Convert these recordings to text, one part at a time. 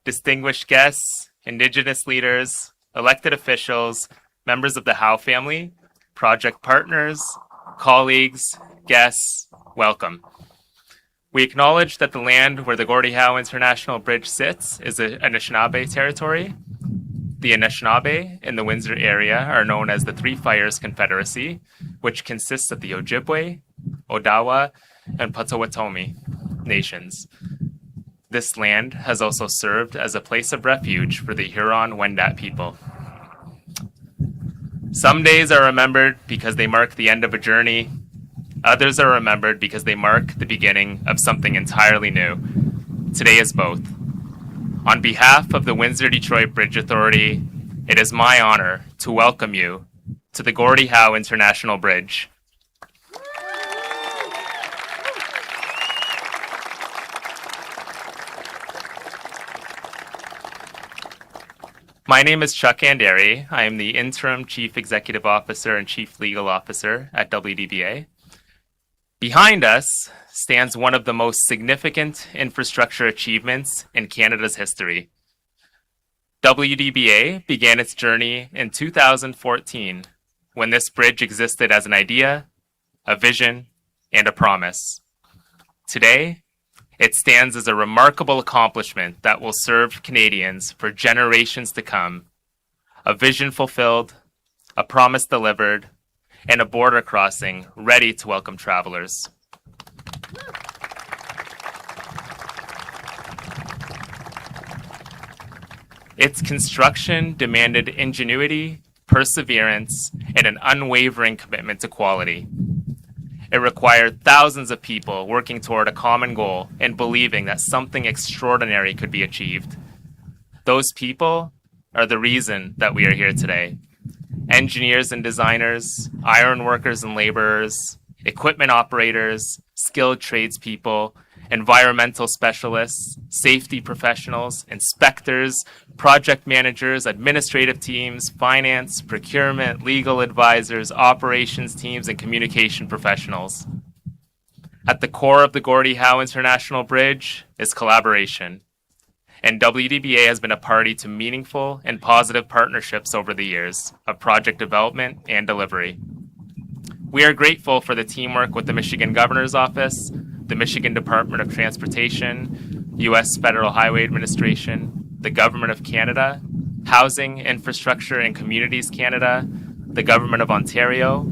distinguished guests, Indigenous leaders, elected officials, members of the Howe family, project partners, colleagues, guests, welcome. We acknowledge that the land where the Gordie Howe International Bridge sits is a Anishinaabe territory. The Anishinaabe in the Windsor area are known as the Three Fires Confederacy, which consists of the Ojibwe, Odawa, and Potawatomi nations. This land has also served as a place of refuge for the Huron-Wendat people. Some days are remembered because they mark the end of a journey. Others are remembered because they mark the beginning of something entirely new. Today is both. On behalf of the Windsor-Detroit Bridge Authority, it is my honor to welcome you to the Gordie Howe International Bridge. My name is Chuck Anderi. I am the Interim Chief Executive Officer and Chief Legal Officer at WDBA. Behind us stands one of the most significant infrastructure achievements in Canada's history. WDBA began its journey in 2014 when this bridge existed as an idea, a vision, and a promise. Today, it stands as a remarkable accomplishment that will serve Canadians for generations to come. A vision fulfilled, a promise delivered, and a border crossing ready to welcome travelers. Its construction demanded ingenuity, perseverance, and an unwavering commitment to quality. It required thousands of people working toward a common goal and believing that something extraordinary could be achieved. Those people are the reason that we are here today. Engineers and designers, iron workers and laborers, equipment operators, skilled tradespeople, environmental specialists, safety professionals, inspectors, project managers, administrative teams, finance, procurement, legal advisors, operations teams, and communication professionals. At the core of the Gordie Howe International Bridge is collaboration, and WDBA has been a party to meaningful and positive partnerships over the years of project development and delivery. We are grateful for the teamwork with the Michigan Governor's Office, the Michigan Department of Transportation, U.S. Federal Highway Administration, the Government of Canada, Housing, Infrastructure and Communities Canada, the Government of Ontario,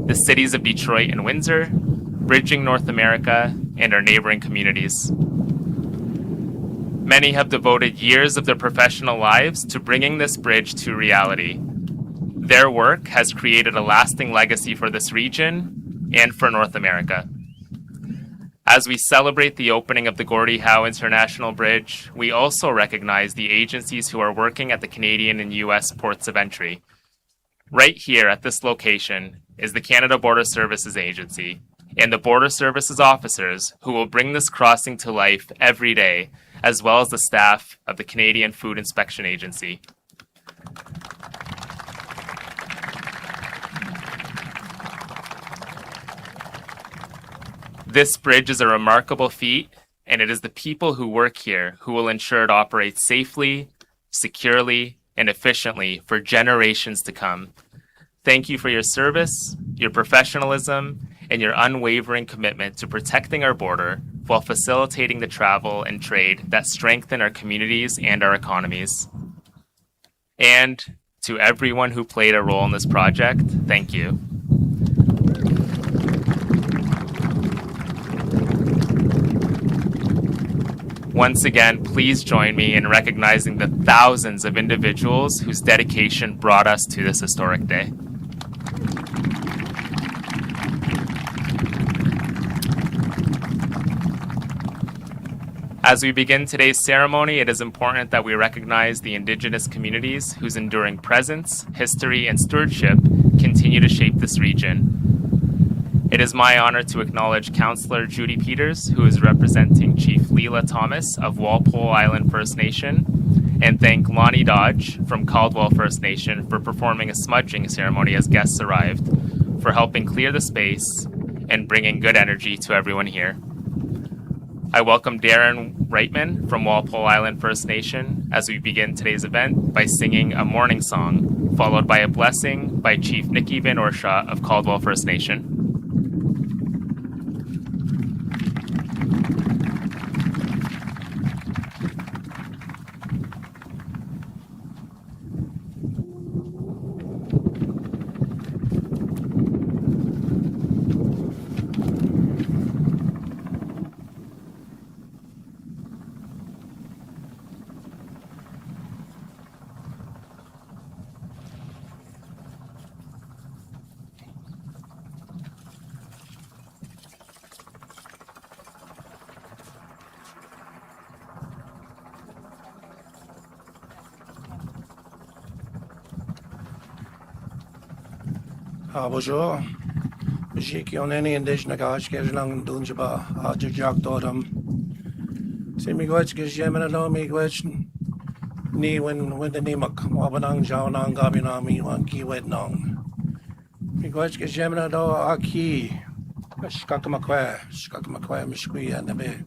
the cities of Detroit and Windsor, Bridging North America, and our neighboring communities. Many have devoted years of their professional lives to bringing this bridge to reality. Their work has created a lasting legacy for this region and for North America. As we celebrate the opening of the Gordie Howe International Bridge, we also recognize the agencies who are working at the Canadian and U.S. ports of entry. Right here at this location is the Canada Border Services Agency and the Border Services officers who will bring this crossing to life every day, as well as the staff of the Canadian Food Inspection Agency. This bridge is a remarkable feat, and it is the people who work here who will ensure it operates safely, securely, and efficiently for generations to come. Thank you for your service, your professionalism, and your unwavering commitment to protecting our border while facilitating the travel and trade that strengthen our communities and our economies. And to everyone who played a role in this project, thank you. Once again, please join me in recognizing the thousands of individuals whose dedication brought us to this historic day. As we begin today's ceremony, it is important that we recognize the Indigenous communities whose enduring presence, history, and stewardship continue to shape this region. It is my honor to acknowledge Councillor Judy Peters, who is representing Chief Leela Thomas of Walpole Island First Nation, and thank Lonnie Dodge from Caldwell First Nation for performing a smudging ceremony as guests arrived, for helping clear the space and bringing good energy to everyone here. I welcome Darren Reitman from Walpole Island First Nation as we begin today's event by singing a morning song, followed by a blessing by Chief Nicky Van Orshaw of Caldwell First Nation. Bonjour. Je suis un indígena que je n'en donne pas à Jack Dodam. C'est mi gwech que j'aime na mi gwech ni when the nimak wabanang jawnang gabina mi wan ki wet nong. Mi gwech que j'aime na do aki shkakamakwa mishkui and be.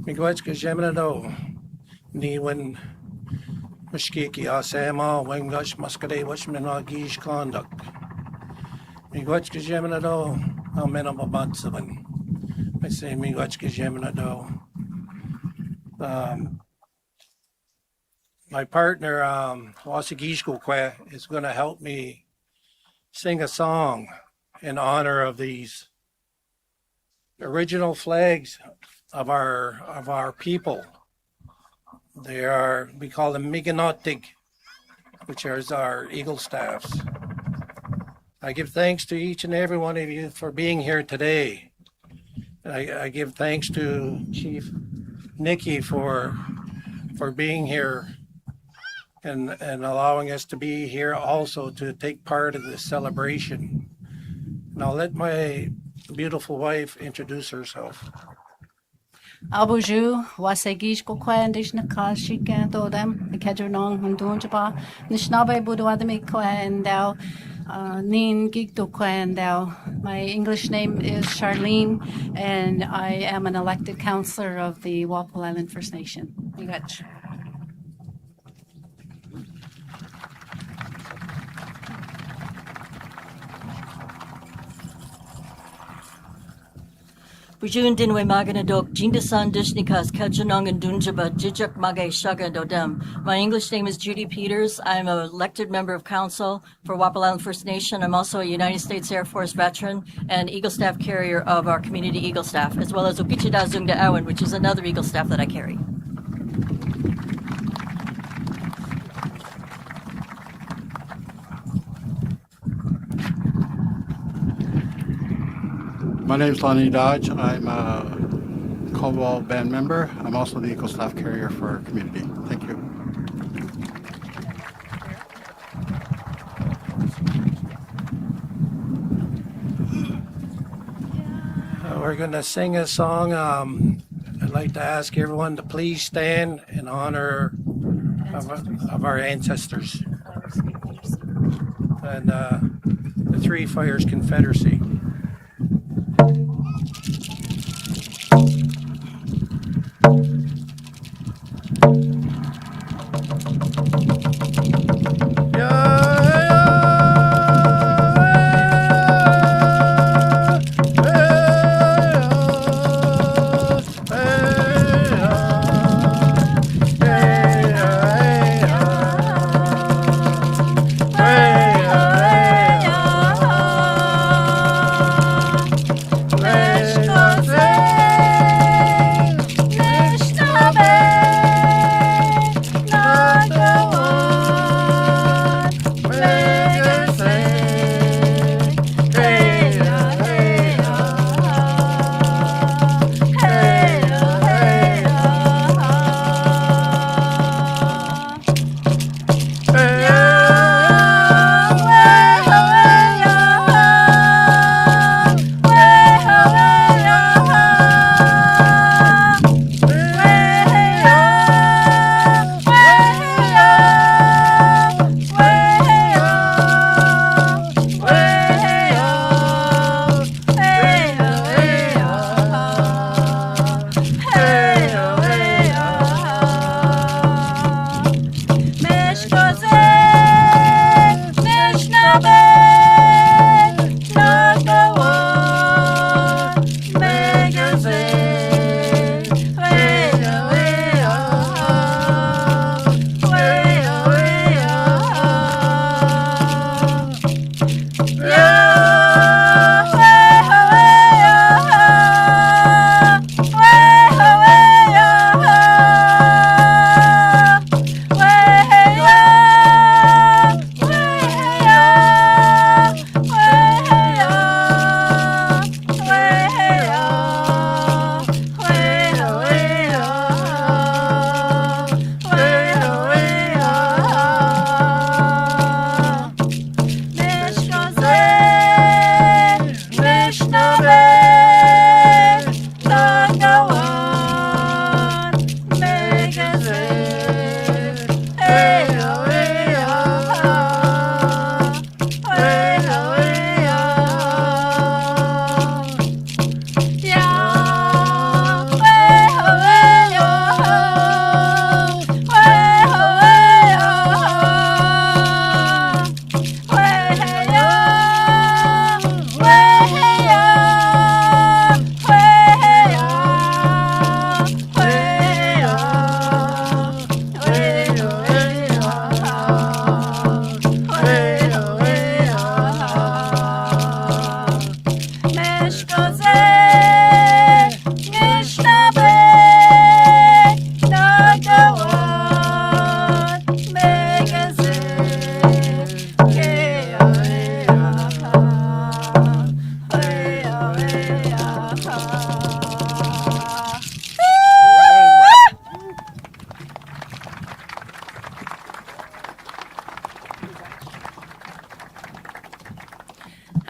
Mi gwech que j'aime na do ni when mishkiki asema when gosh maskade washman agish conduct. Miigwachka Jeminado, how men of a Batsavan. I say Miigwachka Jeminado. My partner, Wasagishkokwe, is going to help me sing a song in honor of these original flags of our people. They are, we call them Miganotig, which are our eagle staffs. I give thanks to each and every one of you for being here today. I give thanks to Chief Nicky for being here and allowing us to be here also to take part of this celebration. And I'll let my beautiful wife introduce herself. Abuju, Wasegish Kokwa, Dishna Kashi Kanto them, the Kadronong, Hundunjaba, Nishnabe Buduadami Kwa and Thou. Nin Gigdo Kwandao. My English name is Charlene, and I am an elected councillor of the Walpole Island First Nation. Migach. Bujun dinwe maganadok, jindasan dishnikas, kajanong and dunjaba, jijak magay shaga dodem. My English name is Judy Peters. I'm an elected member of council for Walpole Island First Nation. I'm also a United States Air Force veteran and Eagle Staff carrier of our community Eagle Staff, as well as Upichida Zungda Awan, which is another Eagle Staff that I carry. My name is Lonnie Dodge. I'm a Caldwell band member. I'm also the Eagle Staff carrier for our community. Thank you. We're going to sing a song. I'd like to ask everyone to please stand in honor of our ancestors and the Three Fires Confederacy.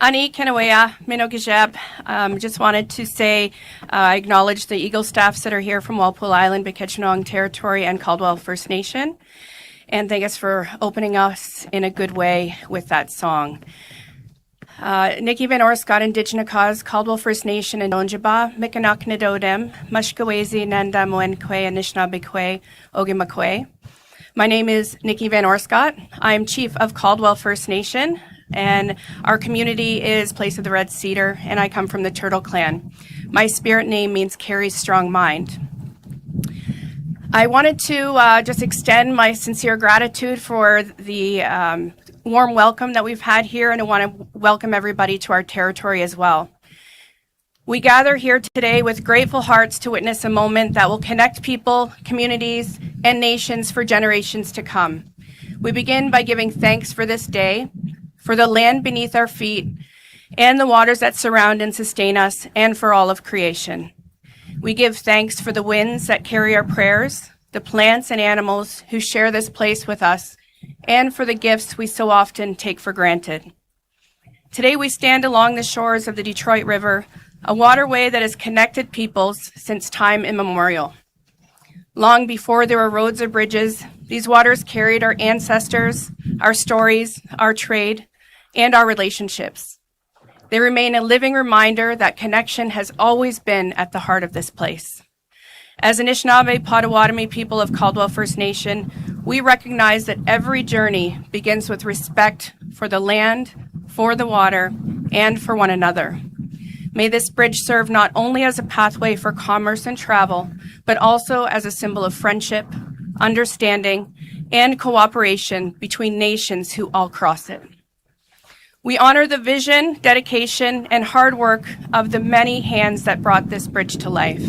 Ani Kenawea, Minokijab. Just wanted to say I acknowledge the Eagle staffs that are here from Walpole Island, Bikechenong Territory, and Caldwell First Nation. And thank us for opening us in a good way with that song. Nikki Van Orscott, Indigenous Cause, Caldwell First Nation, and Onjaba, Mikanak Nadodem, Mushkawezi, Nanda Moenkwe, Anishinabekwe, Ogimakwe. My name is Nikki Van Orscott. I am Chief of Caldwell First Nation, and our community is Place of the Red Cedar, and I come from the Turtle Clan. My spirit name means carries strong mind. I wanted to just extend my sincere gratitude for the warm welcome that we've had here, and I want to welcome everybody to our territory as well. We gather here today with grateful hearts to witness a moment that will connect people, communities, and nations for generations to come. We begin by giving thanks for this day, for the land beneath our feet, and the waters that surround and sustain us, and for all of creation. We give thanks for the winds that carry our prayers, the plants and animals who share this place with us, and for the gifts we so often take for granted. Today we stand along the shores of the Detroit River, a waterway that has connected peoples since time immemorial. Long before there were roads or bridges, these waters carried our ancestors, our stories, our trade, and our relationships. They remain a living reminder that connection has always been at the heart of this place. As Anishinaabe Potawatomi people of Caldwell First Nation, we recognize that every journey begins with respect for the land, for the water, and for one another. May this bridge serve not only as a pathway for commerce and travel, but also as a symbol of friendship, understanding, and cooperation between nations who all cross it. We honor the vision, dedication, and hard work of the many hands that brought this bridge to life.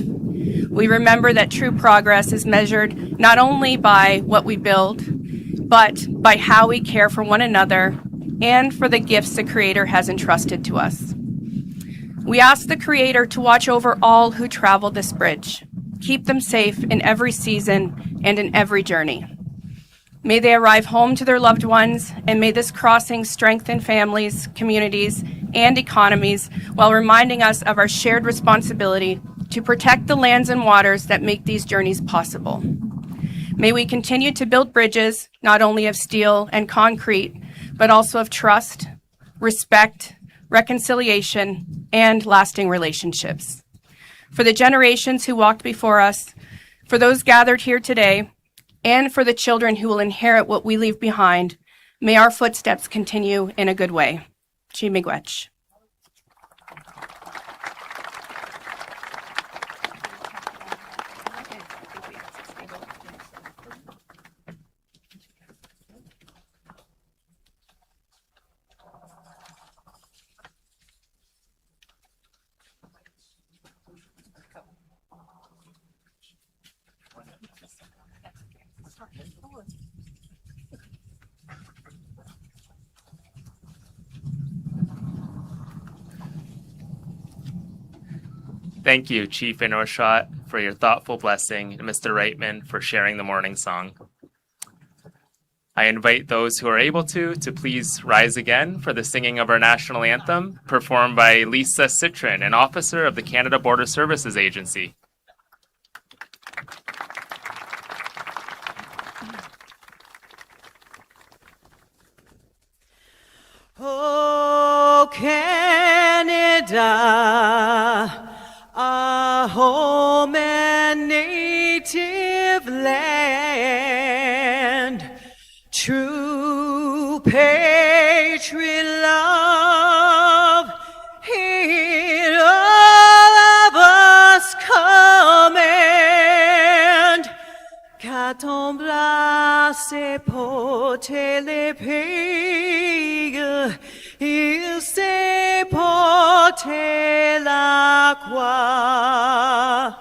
We remember that true progress is measured not only by what we build, but by how we care for one another and for the gifts the Creator has entrusted to us. We ask the Creator to watch over all who travel this bridge, keep them safe in every season and in every journey. May they arrive home to their loved ones, and may this crossing strengthen families, communities, and economies while reminding us of our shared responsibility to protect the lands and waters that make these journeys possible. May we continue to build bridges, not only of steel and concrete, but also of trust, respect, reconciliation, and lasting relationships. For the generations who walked before us, for those gathered here today, and for the children who will inherit what we leave behind, may our footsteps continue in a good way. Chi miigwech. Thank you, Chief Van Orscott, for your thoughtful blessing, and Mr. Reitman for sharing the morning song. I invite those who are able to please rise again for the singing of our national anthem, performed by Lisa Citron, an officer of the Canada Border Services Agency. Oh, Canada, our home and native land, true patriot love, hear all of us command. Qu'à-t-on blase porter les pays, il sait porter la croix.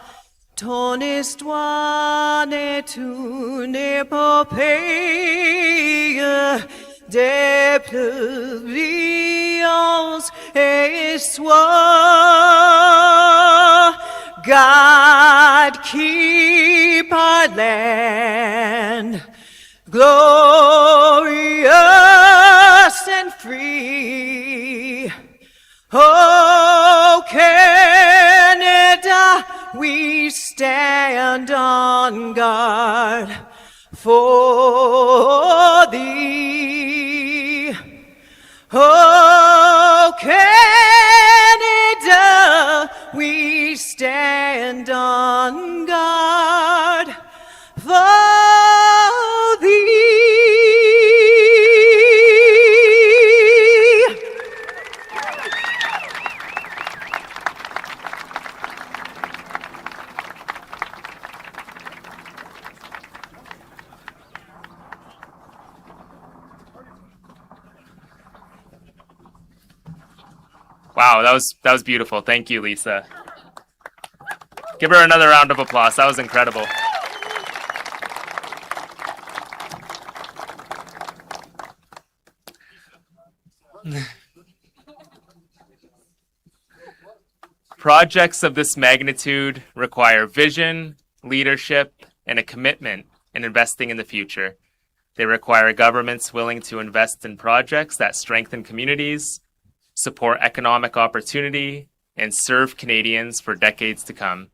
Ton histoire n'est une épopée des plus brillantes histoires. God keep our land glorious and free. we stand on guard for thee. Oh, Canada, we stand on guard for thee. Wow, that was beautiful. Thank you, Lisa. Give her another round of applause. That was incredible. Projects of this magnitude require vision, leadership, and a commitment in investing in the future. They require governments willing to invest in projects that strengthen communities, support economic opportunity, and serve Canadians for decades to come.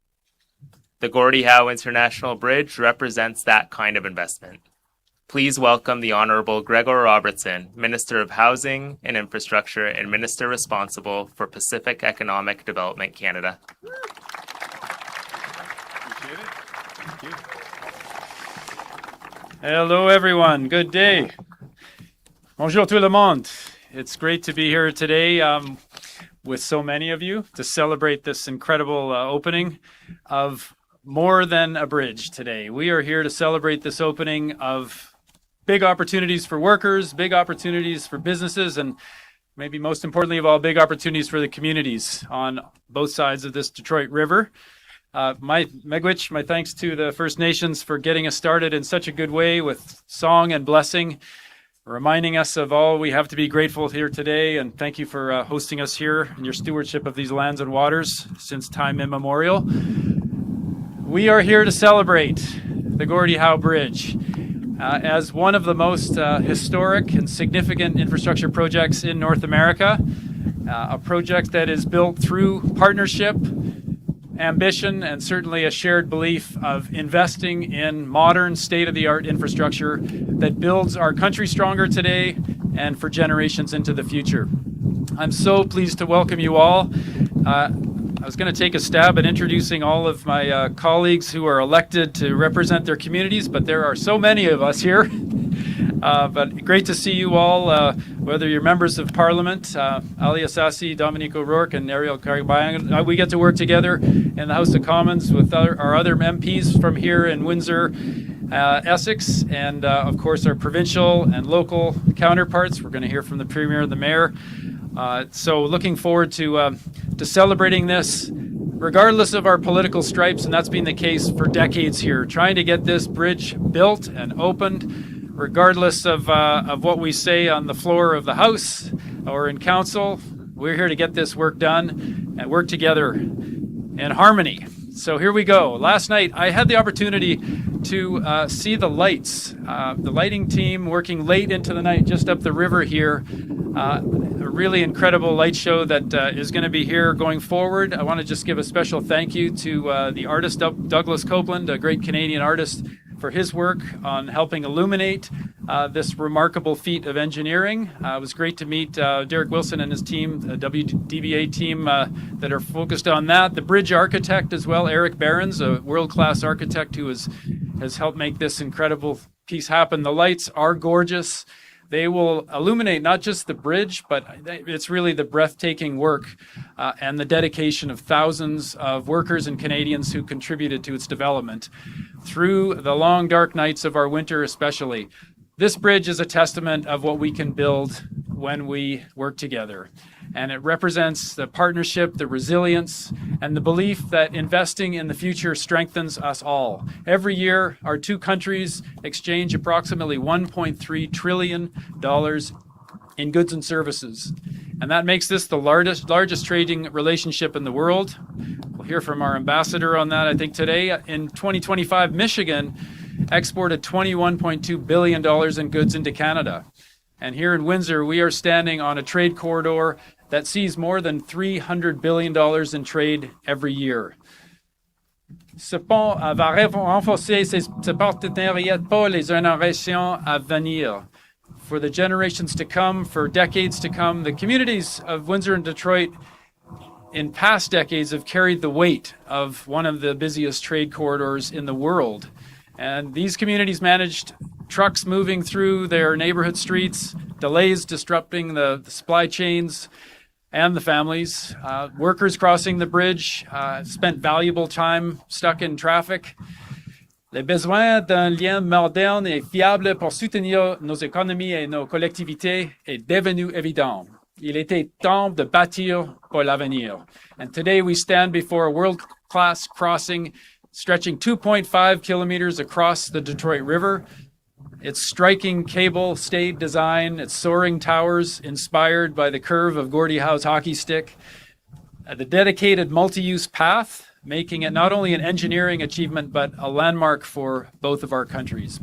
The Gordie Howe International Bridge represents that kind of investment. Please welcome the Honourable Gregor Robertson, Minister of Housing and Infrastructure and Minister responsible for Pacific Economic Development Canada. Appreciate it. Thank you. Hello, everyone. Good day. Bonjour tout le monde. It's great to be here today with so many of you to celebrate this incredible opening of more than a bridge today. We are here to celebrate this opening of big opportunities for workers, big opportunities for businesses, and maybe most importantly of all, big opportunities for the communities on both sides of this Detroit River. My thanks to the First Nations for getting us started in such a good way with song and blessing, reminding us of all we have to be grateful here today, and thank you for hosting us here in your stewardship of these lands and waters since time immemorial. We are here to celebrate the Gordie Howe Bridge as one of the most historic and significant infrastructure projects in North America, a project that is built through partnership, ambition, and certainly a shared belief of investing in modern state-of-the-art infrastructure that builds our country stronger today and for generations into the future. I'm so pleased to welcome you all. I was going to take a stab at introducing all of my colleagues who are elected to represent their communities, but there are so many of us here. But great to see you all, whether you're members of Parliament, Ali Assasi, Dominique O'Rourke, and Ariel Karibayang. We get to work together in the House of Commons with our other MPs from here in Windsor, Essex, and of course our provincial and local counterparts. We're going to hear from the Premier and the Mayor. So looking forward to celebrating this, regardless of our political stripes, and that's been the case for decades here, trying to get this bridge built and opened, regardless of what we say on the floor of the House or in Council. We're here to get this work done and work together in harmony. So here we go. Last night, I had the opportunity to see the lights. The lighting team working late into the night just up the river here. A really incredible light show that is going to be here going forward. I want to just give a special thank you to the artist Douglas Copeland, a great Canadian artist, for his work on helping illuminate this remarkable feat of engineering. It was great to meet Derek Wilson and his team, the WDBA team that are focused on that. The bridge architect as well, Eric Behrens, a world-class architect who has helped make this incredible piece happen. The lights are gorgeous. They will illuminate not just the bridge, but it's really the breathtaking work and the dedication of thousands of workers and Canadians who contributed to its development through the long, dark nights of our winter especially. This bridge is a testament of what we can build when we work together. And it represents the partnership, the resilience, and the belief that investing in the future strengthens us all. Every year, our two countries exchange approximately $1.3 trillion in goods and services. And that makes this the largest trading relationship in the world. We'll hear from our ambassador on that, I think, today. In 2025, Michigan exported $21.2 billion in goods into Canada. And here in Windsor, we are standing on a trade corridor that sees more than $300 billion in trade every year. Ce pont va renforcer ce partenariat pour les générations à venir. For the generations to come, for decades to come, the communities of Windsor and Detroit in past decades have carried the weight of one of the busiest trade corridors in the world. And these communities managed trucks moving through their neighborhood streets, delays disrupting the supply chains and the families, workers crossing the bridge, spent valuable time stuck in traffic. Le besoin d'un lien moderne et fiable pour soutenir nos économies et nos collectivités est devenu évident. Il était temps de bâtir pour l'avenir. And today we stand before a world-class crossing stretching 2.5 kilometers across the Detroit River. Its striking cable-stayed design, its soaring towers inspired by the curve of Gordie Howe's hockey stick, the dedicated multi-use path, making it not only an engineering achievement, but a landmark for both of our countries.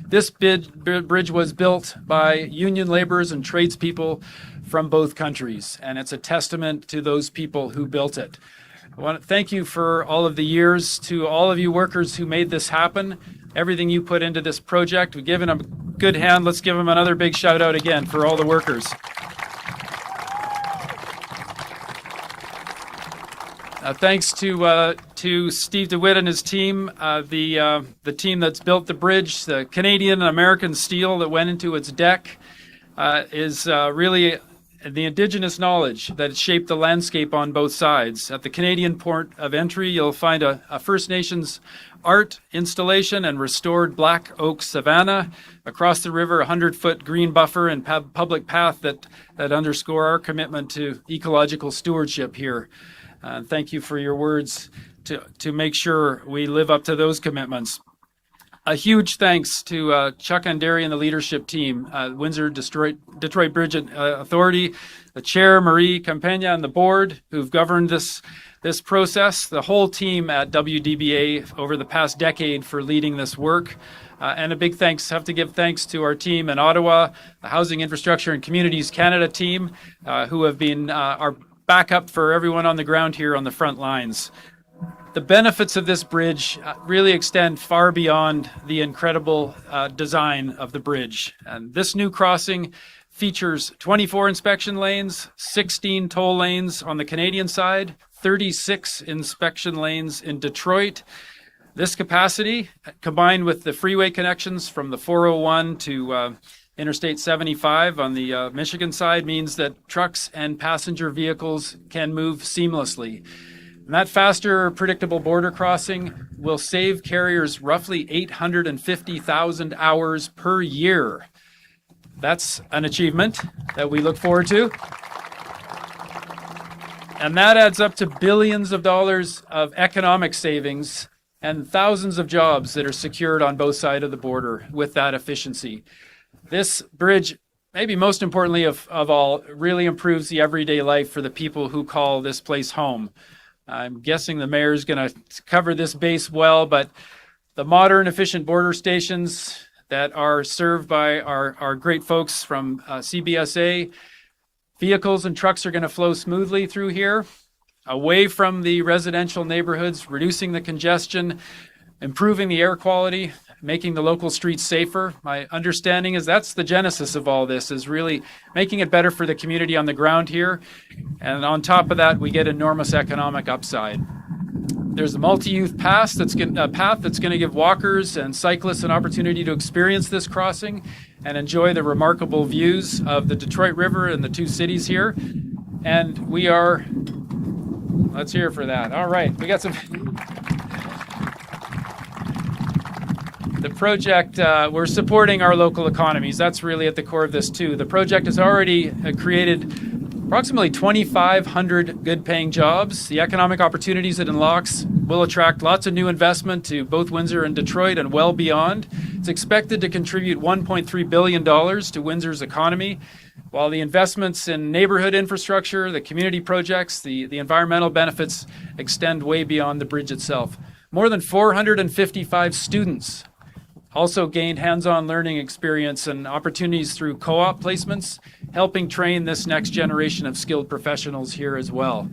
This bridge was built by union laborers and tradespeople from both countries, and it's a testament to those people who built it. I want to thank you for all of the years, to all of you workers who made this happen, everything you put into this project. We've given them a good hand. Let's give them another big shout out again for all the workers. Thanks to Steve DeWitt and his team, the team that's built the bridge, the Canadian and American steel that went into its deck is really the indigenous knowledge that shaped the landscape on both sides. At the Canadian port of entry, you'll find a First Nations art installation and restored black oak savanna. Across the river, a 100-foot green buffer and public path that underscore our commitment to ecological stewardship here. Thank you for your words to make sure we live up to those commitments. A huge thanks to Chuck Anderi and the leadership team, Windsor Detroit Bridge Authority, the chair, Marie Campagna, and the board who've governed this process, the whole team at WDBA over the past decade for leading this work. And a big have to give thanks to our team in Ottawa, the Housing Infrastructure and Communities Canada team, who have been our backup for everyone on the ground here on the front lines. The benefits of this bridge really extend far beyond the incredible design of the bridge. And this new crossing features 24 inspection lanes, 16 toll lanes on the Canadian side, 36 inspection lanes in Detroit. This capacity, combined with the freeway connections from the 401 to Interstate 75 on the Michigan side, means that trucks and passenger vehicles can move seamlessly. And that faster, predictable border crossing will save carriers roughly 850,000 hours per year. That's an achievement that we look forward to. And that adds up to billions of dollars of economic savings and thousands of jobs that are secured on both sides of the border with that efficiency. This bridge, maybe most importantly of all, really improves the everyday life for the people who call this place home. I'm guessing the mayor's going to cover this base well, but the modern, efficient border stations that are served by our great folks from CBSA, vehicles and trucks are going to flow smoothly through here, away from the residential neighborhoods, reducing the congestion, improving the air quality, making the local streets safer. My understanding is that's the genesis of all this, is really making it better for the community on the ground here. And on top of that, we get enormous economic upside. There's a multi-use path that's going to give walkers and cyclists an opportunity to experience this crossing and enjoy the remarkable views of the Detroit River and the two cities here. And we are, let's hear for that. All right, we got some. The project, we're supporting our local economies. That's really at the core of this too. The project has already created approximately 2,500 good-paying jobs. The economic opportunities it unlocks will attract lots of new investment to both Windsor and Detroit and well beyond. It's expected to contribute $1.3 billion to Windsor's economy, while the investments in neighborhood infrastructure, the community projects, the environmental benefits extend way beyond the bridge itself. More than 455 students also gained hands-on learning experience and opportunities through co-op placements, helping train this next generation of skilled professionals here as well.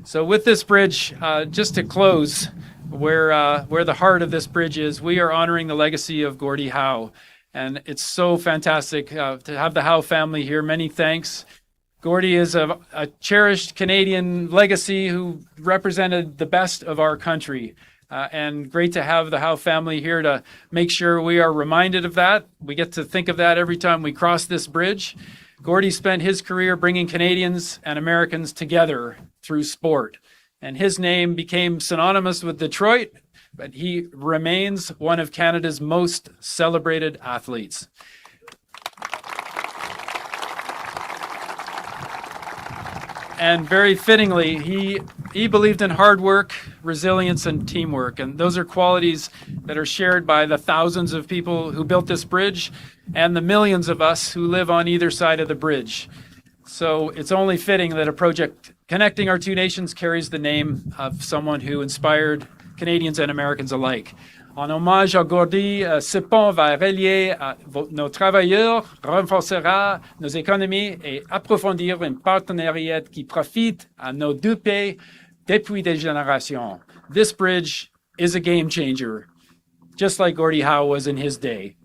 So with this bridge, just to close, where the heart of this bridge is, we are honoring the legacy of Gordie Howe. And it's so fantastic to have the Howe family here. Many thanks. Gordie is a cherished Canadian legacy who represented the best of our country. And great to have the Howe family here to make sure we are reminded of that. We get to think of that every time we cross this bridge. Gordie spent his career bringing Canadians and Americans together through sport. And his name became synonymous with Detroit, but he remains one of Canada's most celebrated athletes. And very fittingly, he believed in hard work, resilience, and teamwork. And those are qualities that are shared by the thousands of people who built this bridge and the millions of us who live on either side of the bridge. So it's only fitting that a project connecting our two nations carries the name of someone who inspired Canadians and Americans alike. En hommage à Gordie, ce pont va relier nos travailleurs, renforcera nos économies et approfondir un partenariat qui profite à nos deux pays depuis des générations. This bridge is a game changer, just like Gordie Howe was in his day.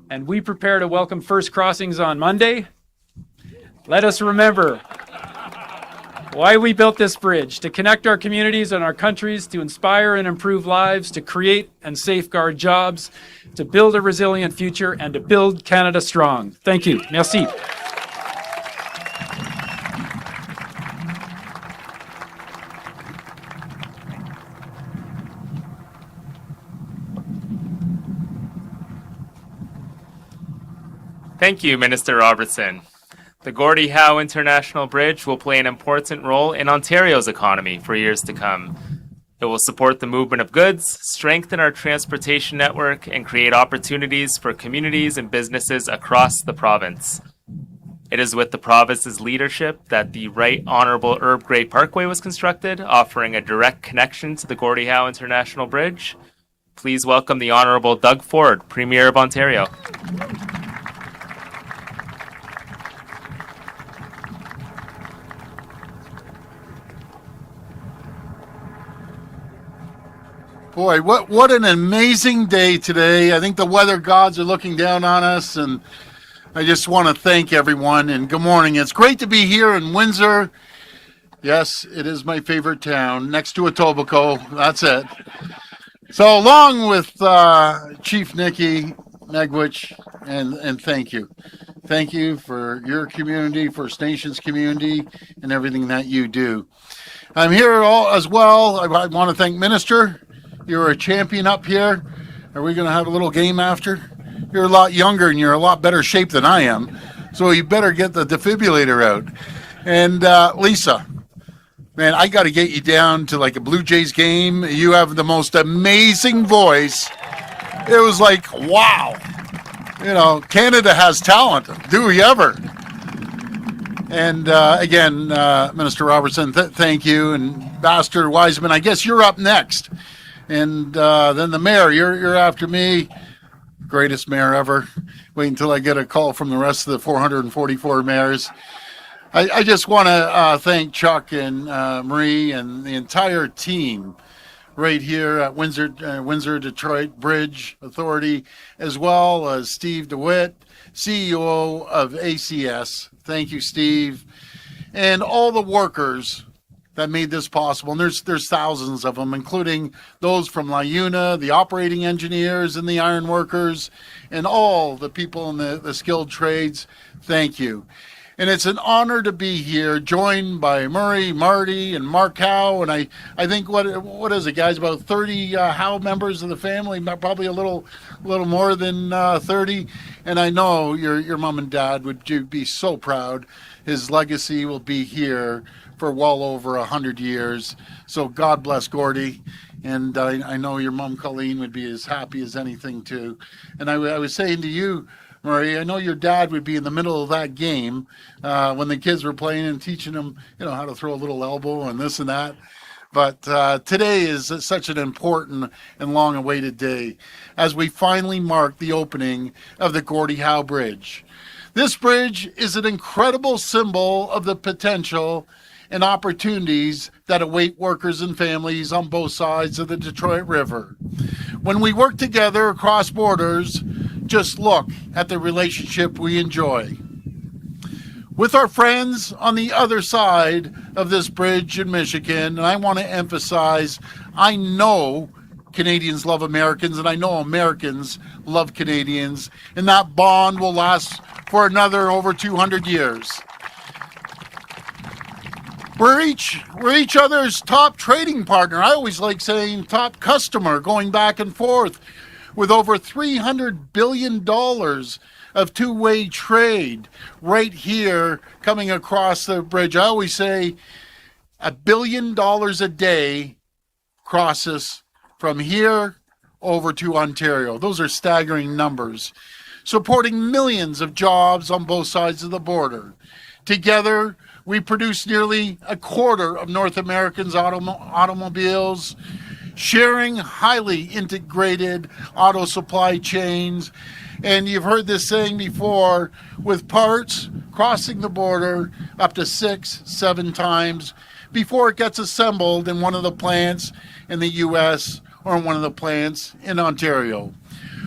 And we prepare to welcome first crossings on Monday. Let us remember why we built this bridge: to connect our communities and our countries, to inspire and improve lives, to create and safeguard jobs, to build a resilient future, and to build Canada strong. Thank you. Merci. Thank you, Minister Robertson. The Gordie Howe International Bridge will play an important role in Ontario's economy for years to come. It will support the movement of goods, strengthen our transportation network, and create opportunities for communities and businesses across the province. It is with the province's leadership that the Right Honourable Herb Gray Parkway was constructed, offering a direct connection to the Gordie Howe International Bridge. Please welcome the Honourable Doug Ford, Premier of Ontario. Boy, what an amazing day today. I think the weather gods are looking down on us, and I just want to thank everyone, and good morning. It's great to be here in Windsor. Yes, it is my favorite town, next to Etobicoke. That's it. So along with Chief Nicky Megwich, and thank you. Thank you for your community, First Nations community, and everything that you do. I'm here as well. I want to thank Minister. You're a champion up here. Are we going to have a little game after? You're a lot younger and you're a lot better shape than I am. So you better get the defibrillator out. And Lisa, man, I got to get you down to like a Blue Jays game. You have the most amazing voice. It was like, wow. You know, Canada has talent. Do we ever? And again, Minister Robertson, thank you. And Ambassador Wiseman, I guess you're up next. And then the mayor, you're after me. Greatest mayor ever. Wait until I get a call from the rest of the 444 mayors. I just want to thank Chuck and Marie and the entire team right here at Windsor Detroit Bridge Authority, as well as Steve DeWitt, CEO of ACS. Thank you, Steve. And all the workers that made this possible. And there's thousands of them, including those from LiUNA, the operating engineers and the iron workers, and all the people in the skilled trades. Thank you. And it's an honor to be here, joined by Murray, Marty, and Mark Howe. And I think, what is it, guys, about 30 Howe members of the family, probably a little more than 30. And I know your mom and dad would be so proud. His legacy will be here for well over 100 years. So God bless Gordie. And I know your mom, Colleen, would be as happy as anything, too. And I was saying to you, Murray, I know your dad would be in the middle of that game when the kids were playing and teaching them, how to throw a little elbow and this and that. But today is such an important and long-awaited day as we finally mark the opening of the Gordie Howe Bridge. This bridge is an incredible symbol of the potential and opportunities that await workers and families on both sides of the Detroit River. When we work together across borders, just look at the relationship we enjoy. With our friends on the other side of this bridge in Michigan, and I want to emphasize, I know Canadians love Americans, and I know Americans love Canadians, and that bond will last for another over 200 years. We're each other's top trading partner. I always like saying top customer, going back and forth with over $300 billion of two-way trade right here coming across the bridge. I always say $1 billion a day crosses from here over to Ontario. Those are staggering numbers, supporting millions of jobs on both sides of the border. Together, we produce nearly a quarter of North Americans' automobiles, sharing highly integrated auto supply chains. And you've heard this saying before, with parts crossing the border up to 6-7 times before it gets assembled in one of the plants in the U.S. or in one of the plants in Ontario.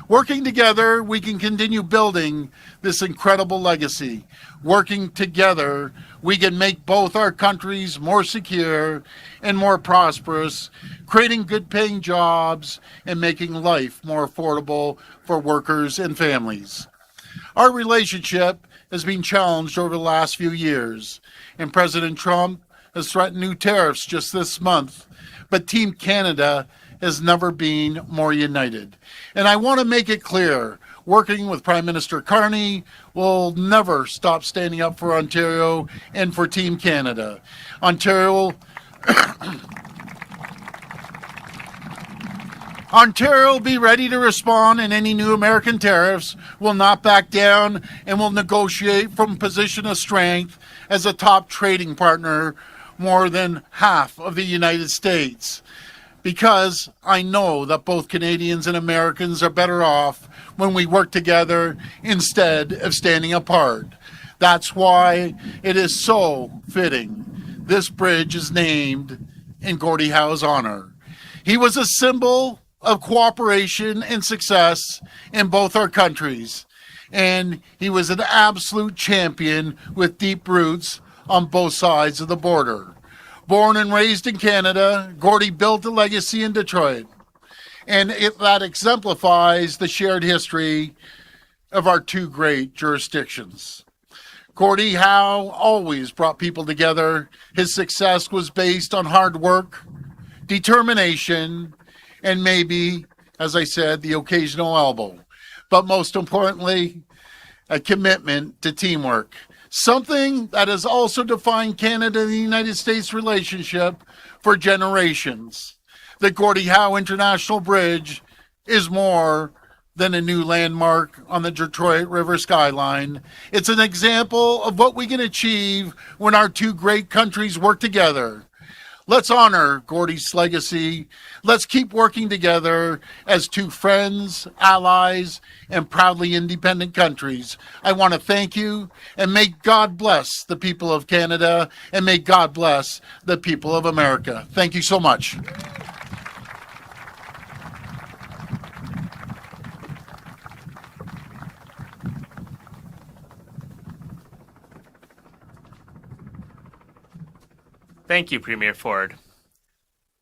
Working together, we can continue building this incredible legacy. Working together, we can make both our countries more secure and more prosperous, creating good-paying jobs and making life more affordable for workers and families. Our relationship has been challenged over the last few years, and President Trump has threatened new tariffs just this month, but Team Canada has never been more united. And I want to make it clear, working with Prime Minister Carney will never stop standing up for Ontario and for Team Canada. Ontario will be ready to respond, and any new American tariffs will not back down and will negotiate from a position of strength as a top trading partner more than half of the United States. Because I know that both Canadians and Americans are better off when we work together instead of standing apart. That's why it is so fitting this bridge is named in Gordie Howe's honor. He was a symbol of cooperation and success in both our countries, and he was an absolute champion with deep roots on both sides of the border. Born and raised in Canada, Gordie built a legacy in Detroit, and that exemplifies the shared history of our two great jurisdictions. Gordie Howe always brought people together. His success was based on hard work, determination, and maybe, as I said, the occasional elbow. But most importantly, a commitment to teamwork. Something that has also defined Canada and the United States relationship for generations. The Gordie Howe International Bridge is more than a new landmark on the Detroit River skyline. It's an example of what we can achieve when our two great countries work together. Let's honor Gordie's legacy. Let's keep working together as two friends, allies, and proudly independent countries. I want to thank you, and may God bless the people of Canada, and may God bless the people of America. Thank you so much. Thank you, Premier Ford.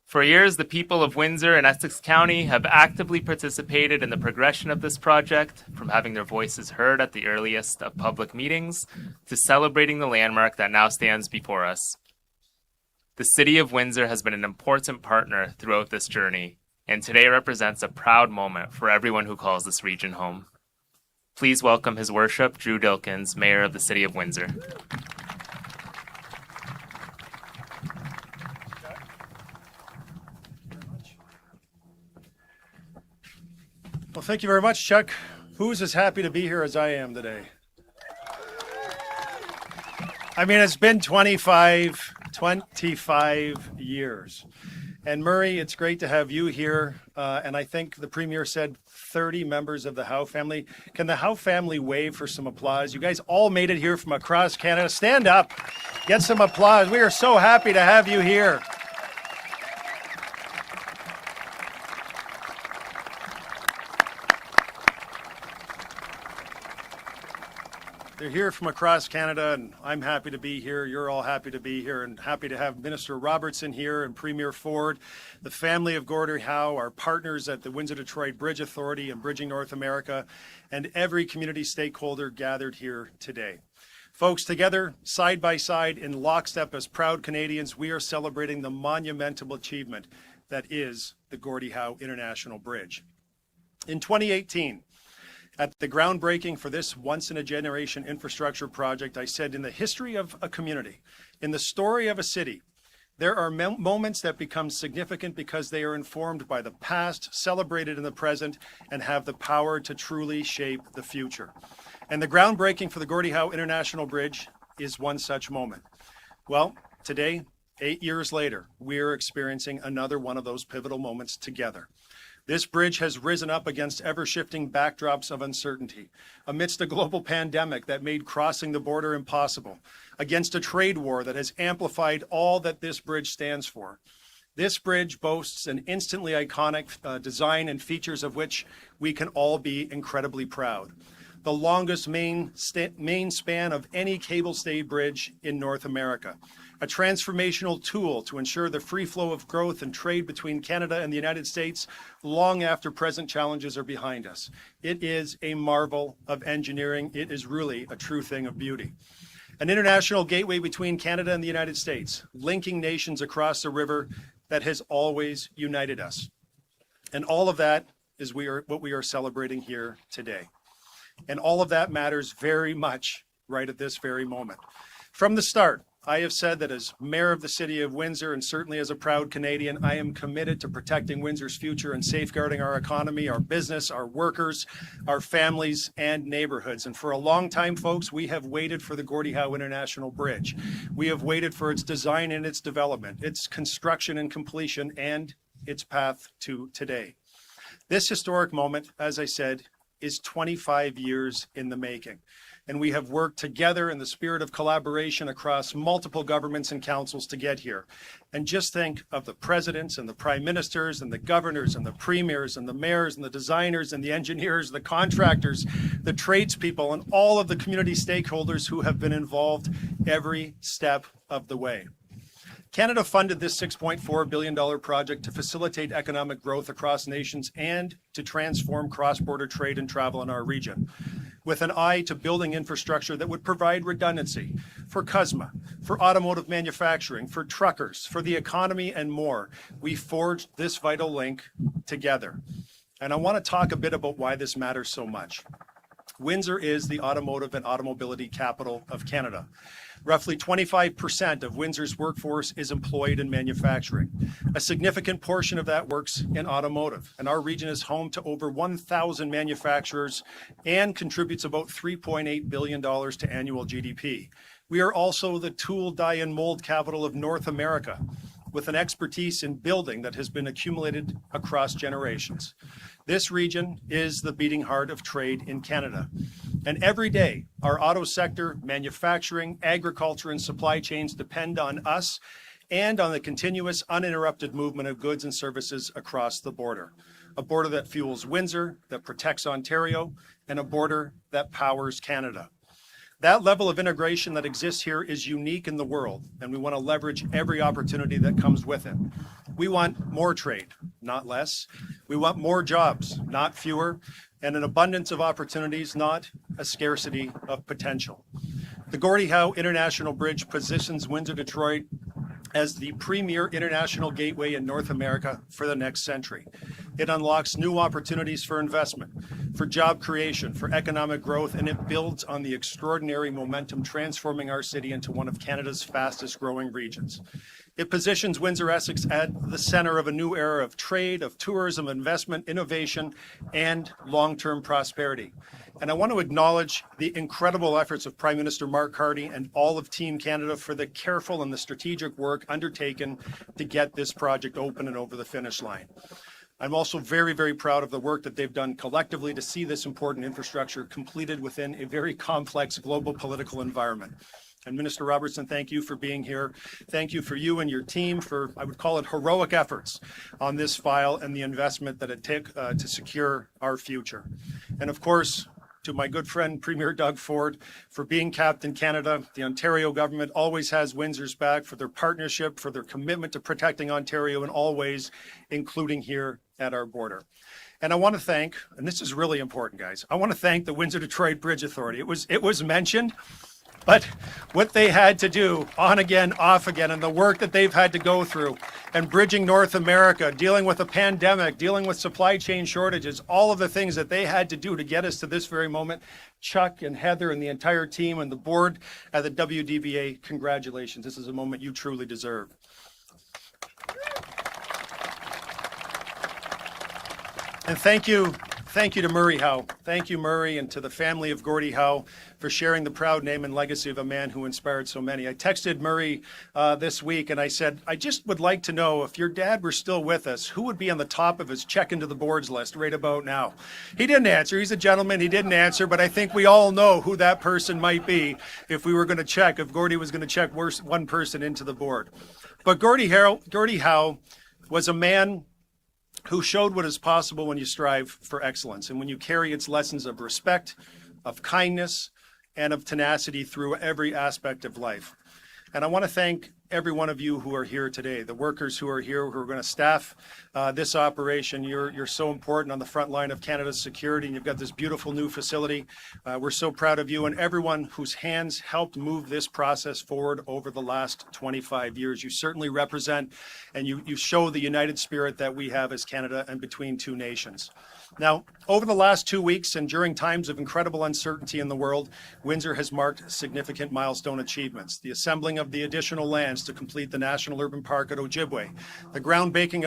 For years, the people of Windsor and Essex County have actively participated in the progression of this project, from having their voices heard at the earliest of public meetings to celebrating the landmark that now stands before us. The City of Windsor has been an important partner throughout this journey, and today represents a proud moment for everyone who calls this region home. Please welcome His Worship, Drew Dilkens, Mayor of the City of Windsor. Well, thank you very much, Chuck. Who's as happy to be here as I am today? I mean, it's been 25 years. And Murray, it's great to have you here. And I think the Premier said 30 members of the Howe family. Can the Howe family wave for some applause? You guys all made it here from across Canada. Stand up, get some applause. We are so happy to have you here. They're here from across Canada, and I'm happy to be here. You're all happy to be here, and happy to have Minister Robertson here and Premier Ford, the family of Gordie Howe, our partners at the Windsor-Detroit Bridge Authority and Bridging North America, and every community stakeholder gathered here today. Folks, together, side by side, in lockstep as proud Canadians, we are celebrating the monumental achievement that is the Gordie Howe International Bridge. In 2018, at the groundbreaking for this once-in-a-generation infrastructure project, I said, in the history of a community, in the story of a city, there are moments that become significant because they are informed by the past, celebrated in the present, and have the power to truly shape the future. And the groundbreaking for the Gordie Howe International Bridge is one such moment. Well, today, 8 years later, we are experiencing another one of those pivotal moments together. This bridge has risen up against ever-shifting backdrops of uncertainty, amidst a global pandemic that made crossing the border impossible, against a trade war that has amplified all that this bridge stands for. This bridge boasts an instantly iconic design and features of which we can all be incredibly proud. The longest main span of any cable-stayed bridge in North America. A transformational tool to ensure the free flow of growth and trade between Canada and the United States long after present challenges are behind us. It is a marvel of engineering. It is really a true thing of beauty. An international gateway between Canada and the United States, linking nations across the river that has always united us. And all of that is what we are celebrating here today. And all of that matters very much right at this very moment. From the start, I have said that as mayor of the city of Windsor, and certainly as a proud Canadian, I am committed to protecting Windsor's future and safeguarding our economy, our business, our workers, our families, and neighborhoods. And for a long time, folks, we have waited for the Gordie Howe International Bridge. We have waited for its design and its development, its construction and completion, and its path to today. This historic moment, as I said, is 25 years in the making. And we have worked together in the spirit of collaboration across multiple governments and councils to get here. And just think of the presidents and the prime ministers and the governors and the premiers and the mayors and the designers and the engineers, the contractors, the tradespeople, and all of the community stakeholders who have been involved every step of the way. Canada funded this $6.4 billion project to facilitate economic growth across nations and to transform cross-border trade and travel in our region, with an eye to building infrastructure that would provide redundancy for CUSMA, for automotive manufacturing, for truckers, for the economy, and more. We forged this vital link together. And I want to talk a bit about why this matters so much. Windsor is the automotive and automobility capital of Canada. Roughly 25% of Windsor's workforce is employed in manufacturing. A significant portion of that works in automotive, and our region is home to over 1,000 manufacturers and contributes about $3.8 billion to annual GDP. We are also the tool, die, and mold capital of North America, with an expertise in building that has been accumulated across generations. This region is the beating heart of trade in Canada. And every day, our auto sector, manufacturing, agriculture, and supply chains depend on us and on the continuous, uninterrupted movement of goods and services across the border. A border that fuels Windsor, that protects Ontario, and a border that powers Canada. That level of integration that exists here is unique in the world, and we want to leverage every opportunity that comes with it. We want more trade, not less. We want more jobs, not fewer, and an abundance of opportunities, not a scarcity of potential. The Gordie Howe International Bridge positions Windsor-Detroit as the premier international gateway in North America for the next century. It unlocks new opportunities for investment, for job creation, for economic growth, and it builds on the extraordinary momentum transforming our city into one of Canada's fastest growing regions. It positions Windsor-Essex at the center of a new era of trade, of tourism, investment, innovation, and long-term prosperity. And I want to acknowledge the incredible efforts of Prime Minister Mark Carney and all of Team Canada for the careful and the strategic work undertaken to get this project open and over the finish line. I'm also very, very proud of the work that they've done collectively to see this important infrastructure completed within a very complex global political environment. And Minister Robertson, thank you for being here. Thank you for you and your team for, I would call it, heroic efforts on this file and the investment that it took to secure our future. And of course, to my good friend, Premier Doug Ford, for being Captain Canada. The Ontario government always has Windsor's back for their partnership, for their commitment to protecting Ontario in all ways, including here at our border. And I want to thank, and this is really important, guys, I want to thank the Windsor-Detroit Bridge Authority. It was mentioned, but what they had to do on again, off again, and the work that they've had to go through and bridging North America, dealing with a pandemic, dealing with supply chain shortages, all of the things that they had to do to get us to this very moment. Chuck and Heather and the entire team and the board at the WDBA, congratulations. This is a moment you truly deserve. And thank you to Murray Howe. Thank you, Murray, and to the family of Gordie Howe for sharing the proud name and legacy of a man who inspired so many. I texted Murray this week and I said, I just would like to know if your dad were still with us, who would be on the top of his check into the boards list right about now? He didn't answer. He's a gentleman. He didn't answer, but I think we all know who that person might be if we were going to check, if Gordie was going to check one person into the board. But Gordie Howe was a man who showed what is possible when you strive for excellence and when you carry its lessons of respect, of kindness, and of tenacity through every aspect of life. And I want to thank every one of you who are here today, the workers who are here, who are going to staff this operation. You're so important on the front line of Canada's security, and you've got this beautiful new facility. We're so proud of you and everyone whose hands helped move this process forward over the last 25 years. You certainly represent and you show the united spirit that we have as Canada and between two nations. Now, over the last 2 weeks and during times of incredible uncertainty in the world, Windsor has marked significant milestone achievements. The assembling of the additional lands to complete the National Urban Park at Ojibwe, the groundbreaking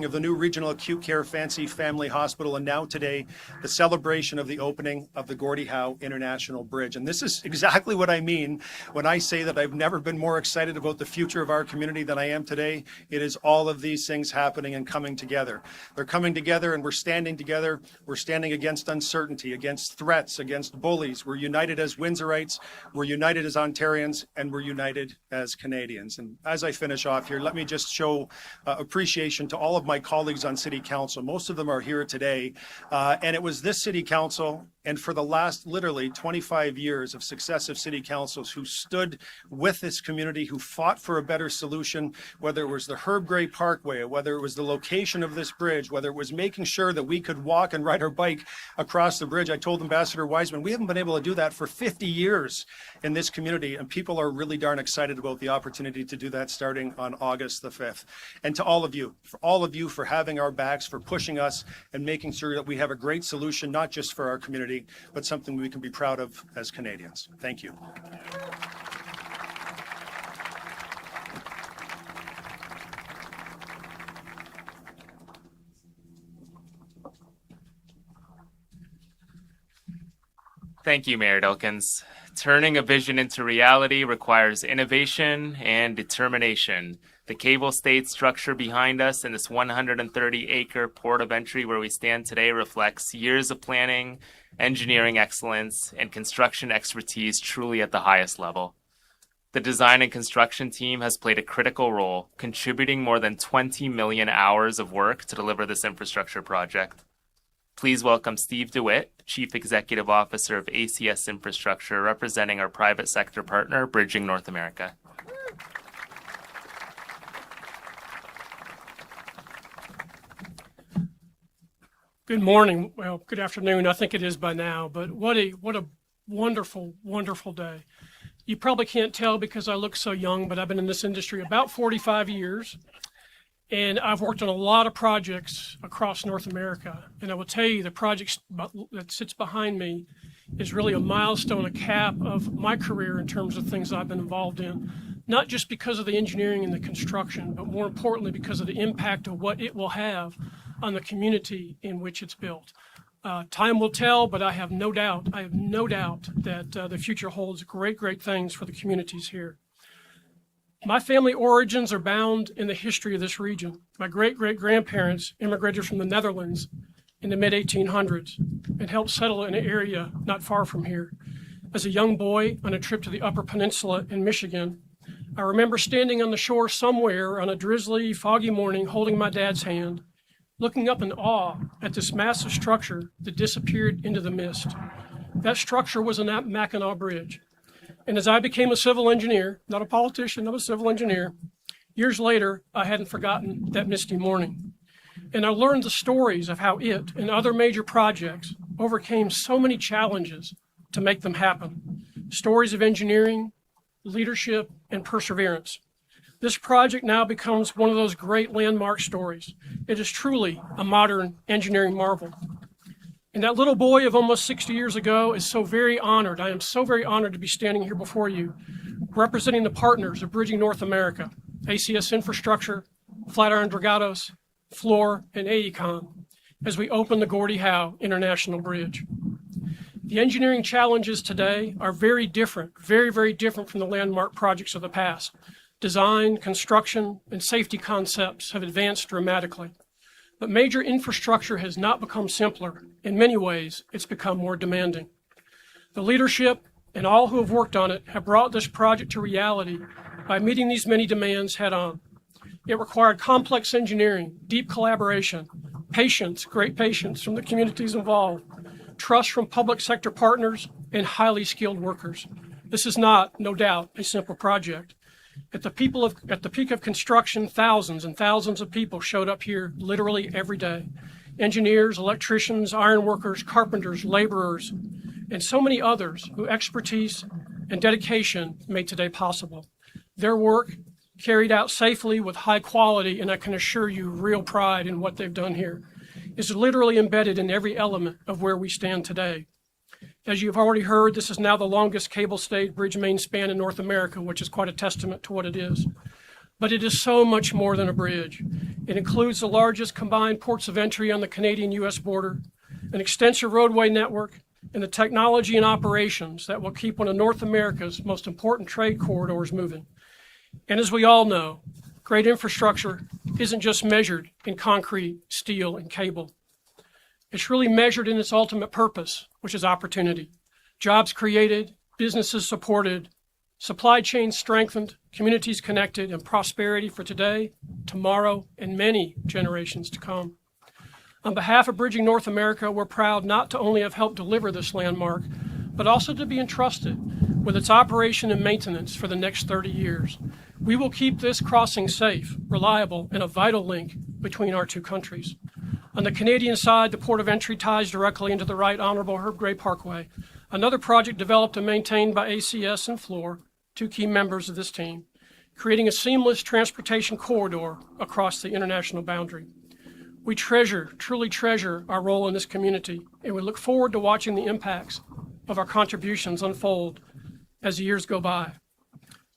of the new regional acute care Fancy Family Hospital, and now today, the celebration of the opening of the Gordie Howe International Bridge. And this is exactly what I mean when I say that I've never been more excited about the future of our community than I am today. It is all of these things happening and coming together. They're coming together and we're standing together. We're standing against uncertainty, against threats, against bullies. We're united as Windsorites, we're united as Ontarians, and we're united as Canadians. And as I finish off here, let me just show appreciation to all of my colleagues on City Council. Most of them are here today. And it was this City Council and for the last literally 25 years of successive city councils who stood with this community, who fought for a better solution, whether it was the Herb Gray Parkway, whether it was the location of this bridge, whether it was making sure that we could walk and ride our bike across the bridge. I told Ambassador Wiseman, we haven't been able to do that for 50 years in this community, and people are really darn excited about the opportunity to do that starting on August the 5th. And to all of you for having our backs, for pushing us and making sure that we have a great solution, not just for our community, but something we can be proud of as Canadians. Thank you. Thank you, Mayor Dilkens. Turning a vision into reality requires innovation and determination. The cable state structure behind us in this 130-acre port of entry where we stand today reflects years of planning, engineering excellence, and construction expertise truly at the highest level. The design and construction team has played a critical role, contributing more than 20 million hours of work to deliver this infrastructure project. Please welcome Steve DeWitt, Chief Executive Officer of ACS Infrastructure, representing our private sector partner, Bridging North America. Good morning. Well, good afternoon. I think it is by now, but what a wonderful, wonderful day. You probably can't tell because I look so young, but I've been in this industry about 45 years. And I've worked on a lot of projects across North America. And I will tell you, the project that sits behind me is really a milestone, a cap of my career in terms of things I've been involved in, not just because of the engineering and the construction, but more importantly, because of the impact of what it will have on the community in which it's built. Time will tell, but I have no doubt that the future holds great, great things for the communities here. My family origins are bound in the history of this region. My great-great-grandparents immigrated from the Netherlands in the mid-1800s and helped settle in an area not far from here. As a young boy on a trip to the Upper Peninsula in Michigan, I remember standing on the shore somewhere on a drizzly, foggy morning holding my dad's hand, looking up in awe at this massive structure that disappeared into the mist. That structure was a Mackinac Bridge. And as I became a civil engineer, not a politician, I'm a civil engineer, years later, I hadn't forgotten that misty morning. And I learned the stories of how it and other major projects overcame so many challenges to make them happen. Stories of engineering, leadership, and perseverance. This project now becomes one of those great landmark stories. It is truly a modern engineering marvel. And that little boy of almost 60 years ago is so very honored. I am so very honored to be standing here before you, representing the partners of Bridging North America, ACS Infrastructure, Flatiron Dragados, Fluor, and AECOM, as we open the Gordie Howe International Bridge. The engineering challenges today are very different, very, very different from the landmark projects of the past. Design, construction, and safety concepts have advanced dramatically. But major infrastructure has not become simpler. In many ways, it's become more demanding. The leadership and all who have worked on it have brought this project to reality by meeting these many demands head on. It required complex engineering, deep collaboration, patience, great patience from the communities involved, trust from public sector partners, and highly skilled workers. This is not, no doubt, a simple project. At the peak of construction, thousands and thousands of people showed up here literally every day. Engineers, electricians, iron workers, carpenters, laborers, and so many others whose expertise and dedication made today possible. Their work carried out safely with high quality, and I can assure you real pride in what they've done here, is literally embedded in every element of where we stand today. As you've already heard, this is now the longest cable-stayed bridge main span in North America, which is quite a testament to what it is. But it is so much more than a bridge. It includes the largest combined ports of entry on the Canadian-U.S. border, an extensive roadway network, and the technology and operations that will keep one of North America's most important trade corridors moving. And as we all know, great infrastructure isn't just measured in concrete, steel, and cable. It's really measured in its ultimate purpose, which is opportunity. Jobs created, businesses supported, supply chains strengthened, communities connected, and prosperity for today, tomorrow, and many generations to come. On behalf of Bridging North America, we're proud not to only have helped deliver this landmark, but also to be entrusted with its operation and maintenance for the next 30 years. We will keep this crossing safe, reliable, and a vital link between our two countries. On the Canadian side, the port of entry ties directly into the Right Honorable Herb Gray Parkway, another project developed and maintained by ACS and Fluor, two key members of this team, creating a seamless transportation corridor across the international boundary. We truly treasure our role in this community, and we look forward to watching the impacts of our contributions unfold as the years go by.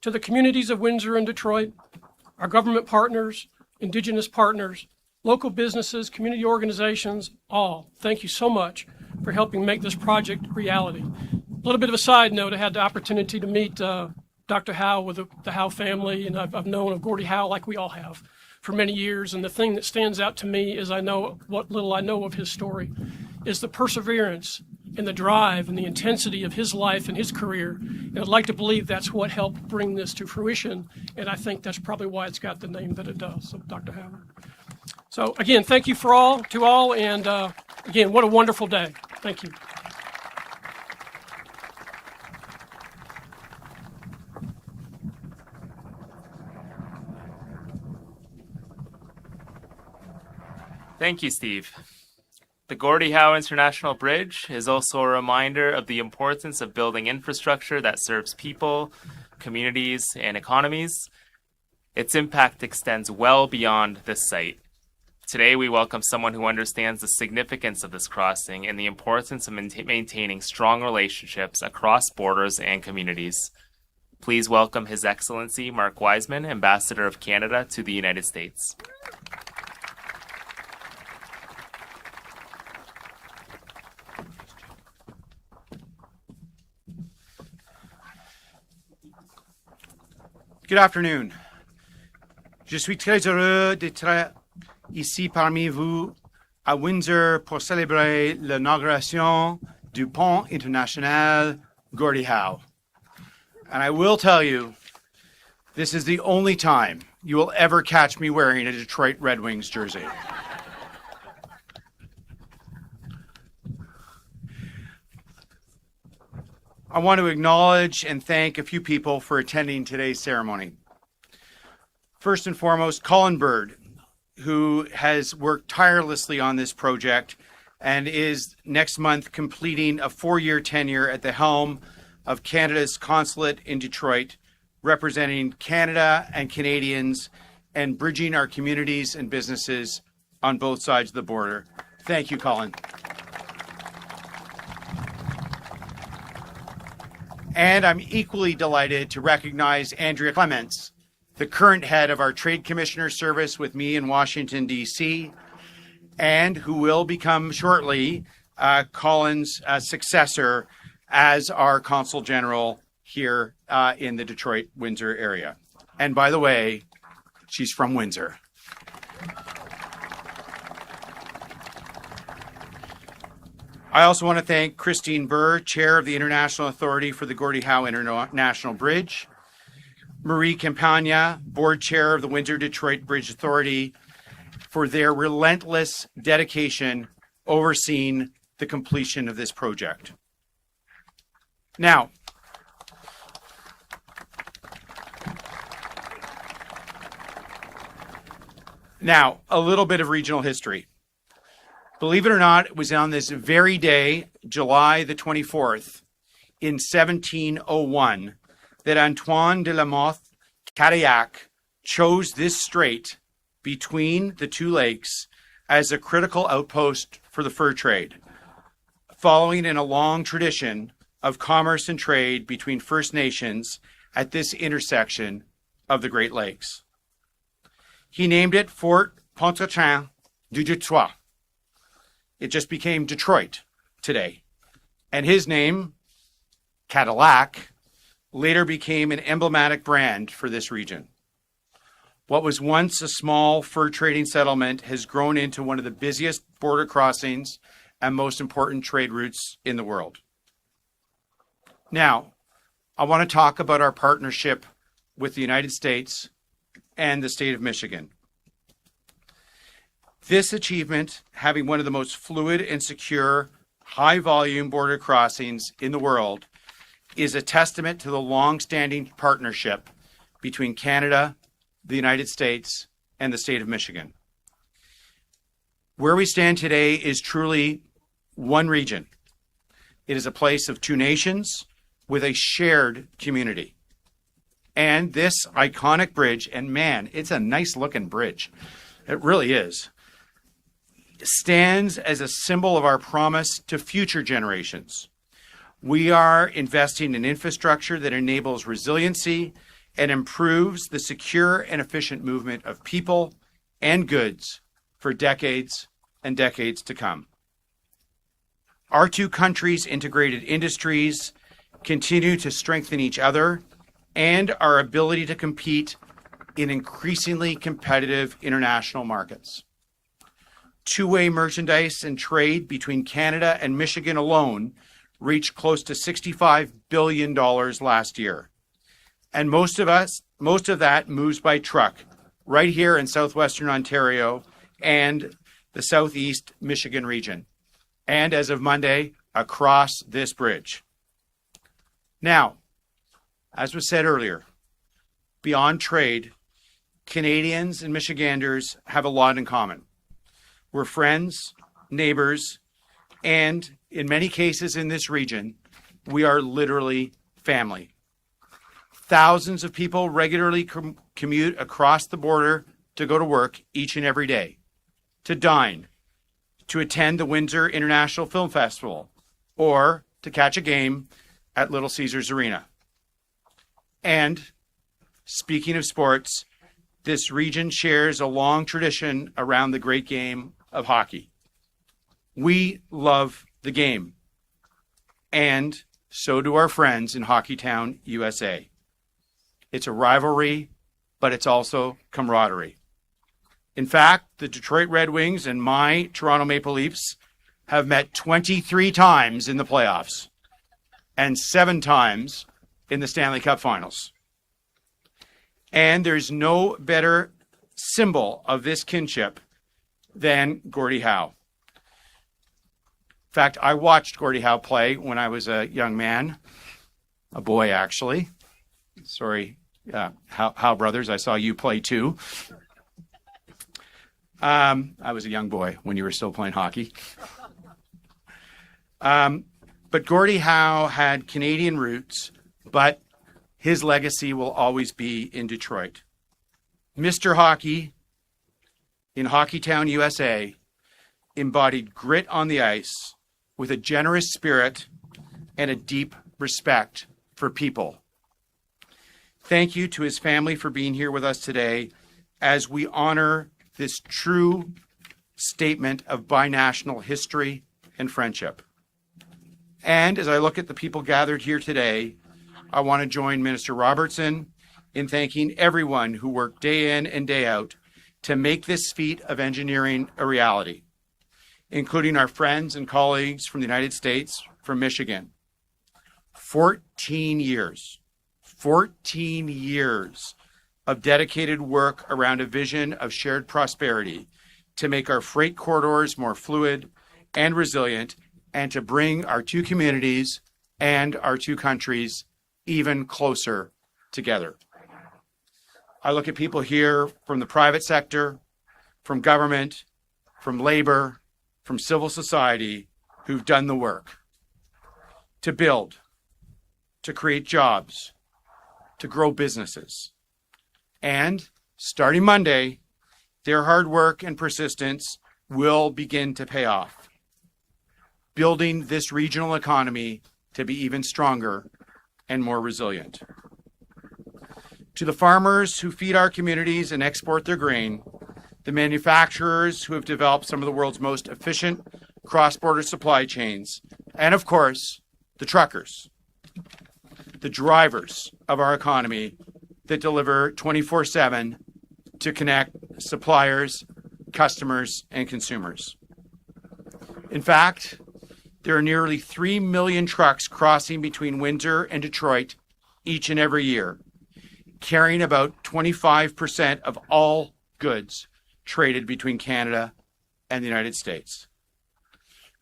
To the communities of Windsor and Detroit, our government partners, Indigenous partners, local businesses, community organizations, all, thank you so much for helping make this project reality. A little bit of a side note, I had the opportunity to meet Dr. Howe with the Howe family, and I've known of Gordie Howe like we all have for many years, and the thing that stands out to me is I know what little I know of his story, is the perseverance and the drive and the intensity of his life and his career. And I'd like to believe that's what helped bring this to fruition, and I think that's probably why it's got the name that it does, so Dr. Howe. So again, thank you to all, and again, what a wonderful day. Thank you. Thank you, Steve. The Gordie Howe International Bridge is also a reminder of the importance of building infrastructure that serves people, communities, and economies. Its impact extends well beyond this site. Today, we welcome someone who understands the significance of this crossing and the importance of maintaining strong relationships across borders and communities. Please welcome His Excellency Mark Wiseman, Ambassador of Canada to the United States. Good afternoon. Je suis très heureux d'être ici parmi vous à Windsor pour célébrer l'inauguration du pont international Gordie Howe. And I will tell you, this is the only time you will ever catch me wearing a Detroit Red Wings jersey. I want to acknowledge and thank a few people for attending today's ceremony. First and foremost, Colin Bird, who has worked tirelessly on this project and is next month completing a 4-year tenure at the helm of Canada's consulate in Detroit, representing Canada and Canadians and bridging our communities and businesses on both sides of the border. Thank you, Colin. And I'm equally delighted to recognize Andrea Clements, the current head of our Trade Commissioner Service with me in Washington, D.C., and who will become shortly Colin's successor as our Consul General here in the Detroit, Windsor area. And by the way, she's from Windsor. I also want to thank Christine Burr, Chair of the International Authority for the Gordie Howe International Bridge, Marie Campagna, Board Chair of the Windsor-Detroit Bridge Authority, for their relentless dedication overseeing the completion of this project. Now, a little bit of regional history. Believe it or not, it was on this very day, July the 24th, in 1701, that Antoine de la Mothe Cadillac chose this strait between the two lakes as a critical outpost for the fur trade, following in a long tradition of commerce and trade between First Nations at this intersection of the Great Lakes. He named it Fort Pontchartrain du Detroit. It just became Detroit today. And his name, Cadillac, later became an emblematic brand for this region. What was once a small fur trading settlement has grown into one of the busiest border crossings and most important trade routes in the world. Now, I want to talk about our partnership with the United States and the state of Michigan. This achievement, having one of the most fluid and secure, high-volume border crossings in the world, is a testament to the long-standing partnership between Canada, the United States, and the state of Michigan. Where we stand today is truly one region. It is a place of two nations with a shared community. And this iconic bridge, and man, it's a nice-looking bridge. It really is. Stands as a symbol of our promise to future generations. We are investing in infrastructure that enables resiliency and improves the secure and efficient movement of people and goods for decades and decades to come. Our two countries' integrated industries continue to strengthen each other and our ability to compete in increasingly competitive international markets. Two-way merchandise and trade between Canada and Michigan alone reached close to $65 billion last year. And most of that moves by truck right here in southwestern Ontario and the southeast Michigan region. And as of Monday, across this bridge. Now, as was said earlier, beyond trade, Canadians and Michiganders have a lot in common. We're friends, neighbors, and in many cases in this region, we are literally family. Thousands of people regularly commute across the border to go to work each and every day, to dine, to attend the Windsor International Film Festival, or to catch a game at Little Caesars Arena. And speaking of sports, this region shares a long tradition around the great game of hockey. We love the game, and so do our friends in Hockeytown, USA. It's a rivalry, but it's also camaraderie. In fact, the Detroit Red Wings and my Toronto Maple Leafs have met 23 times in the playoffs and 7 times in the Stanley Cup Finals. And there's no better symbol of this kinship than Gordie Howe. In fact, I watched Gordie Howe play when I was a young man, a boy actually. Sorry, Howe brothers, I saw you play too. I was a young boy when you were still playing hockey. But Gordie Howe had Canadian roots, but his legacy will always be in Detroit. Mr. Hockey in Hockeytown, USA, embodied grit on the ice with a generous spirit and a deep respect for people. Thank you to his family for being here with us today as we honor this true statement of binational history and friendship. And as I look at the people gathered here today, I want to join Minister Robertson in thanking everyone who worked day in and day out to make this feat of engineering a reality, including our friends and colleagues from the United States, from Michigan. 14 years of dedicated work around a vision of shared prosperity to make our freight corridors more fluid and resilient, and to bring our two communities and our two countries even closer together. I look at people here from the private sector, from government, from labor, from civil society who've done the work to build, to create jobs, to grow businesses. And starting Monday, their hard work and persistence will begin to pay off, building this regional economy to be even stronger and more resilient. To the farmers who feed our communities and export their grain, the manufacturers who have developed some of the world's most efficient cross-border supply chains, and of course, the truckers, the drivers of our economy that deliver 24/7 to connect suppliers, customers, and consumers. In fact, there are nearly 3 million trucks crossing between Windsor and Detroit each and every year, carrying about 25% of all goods traded between Canada and the United States.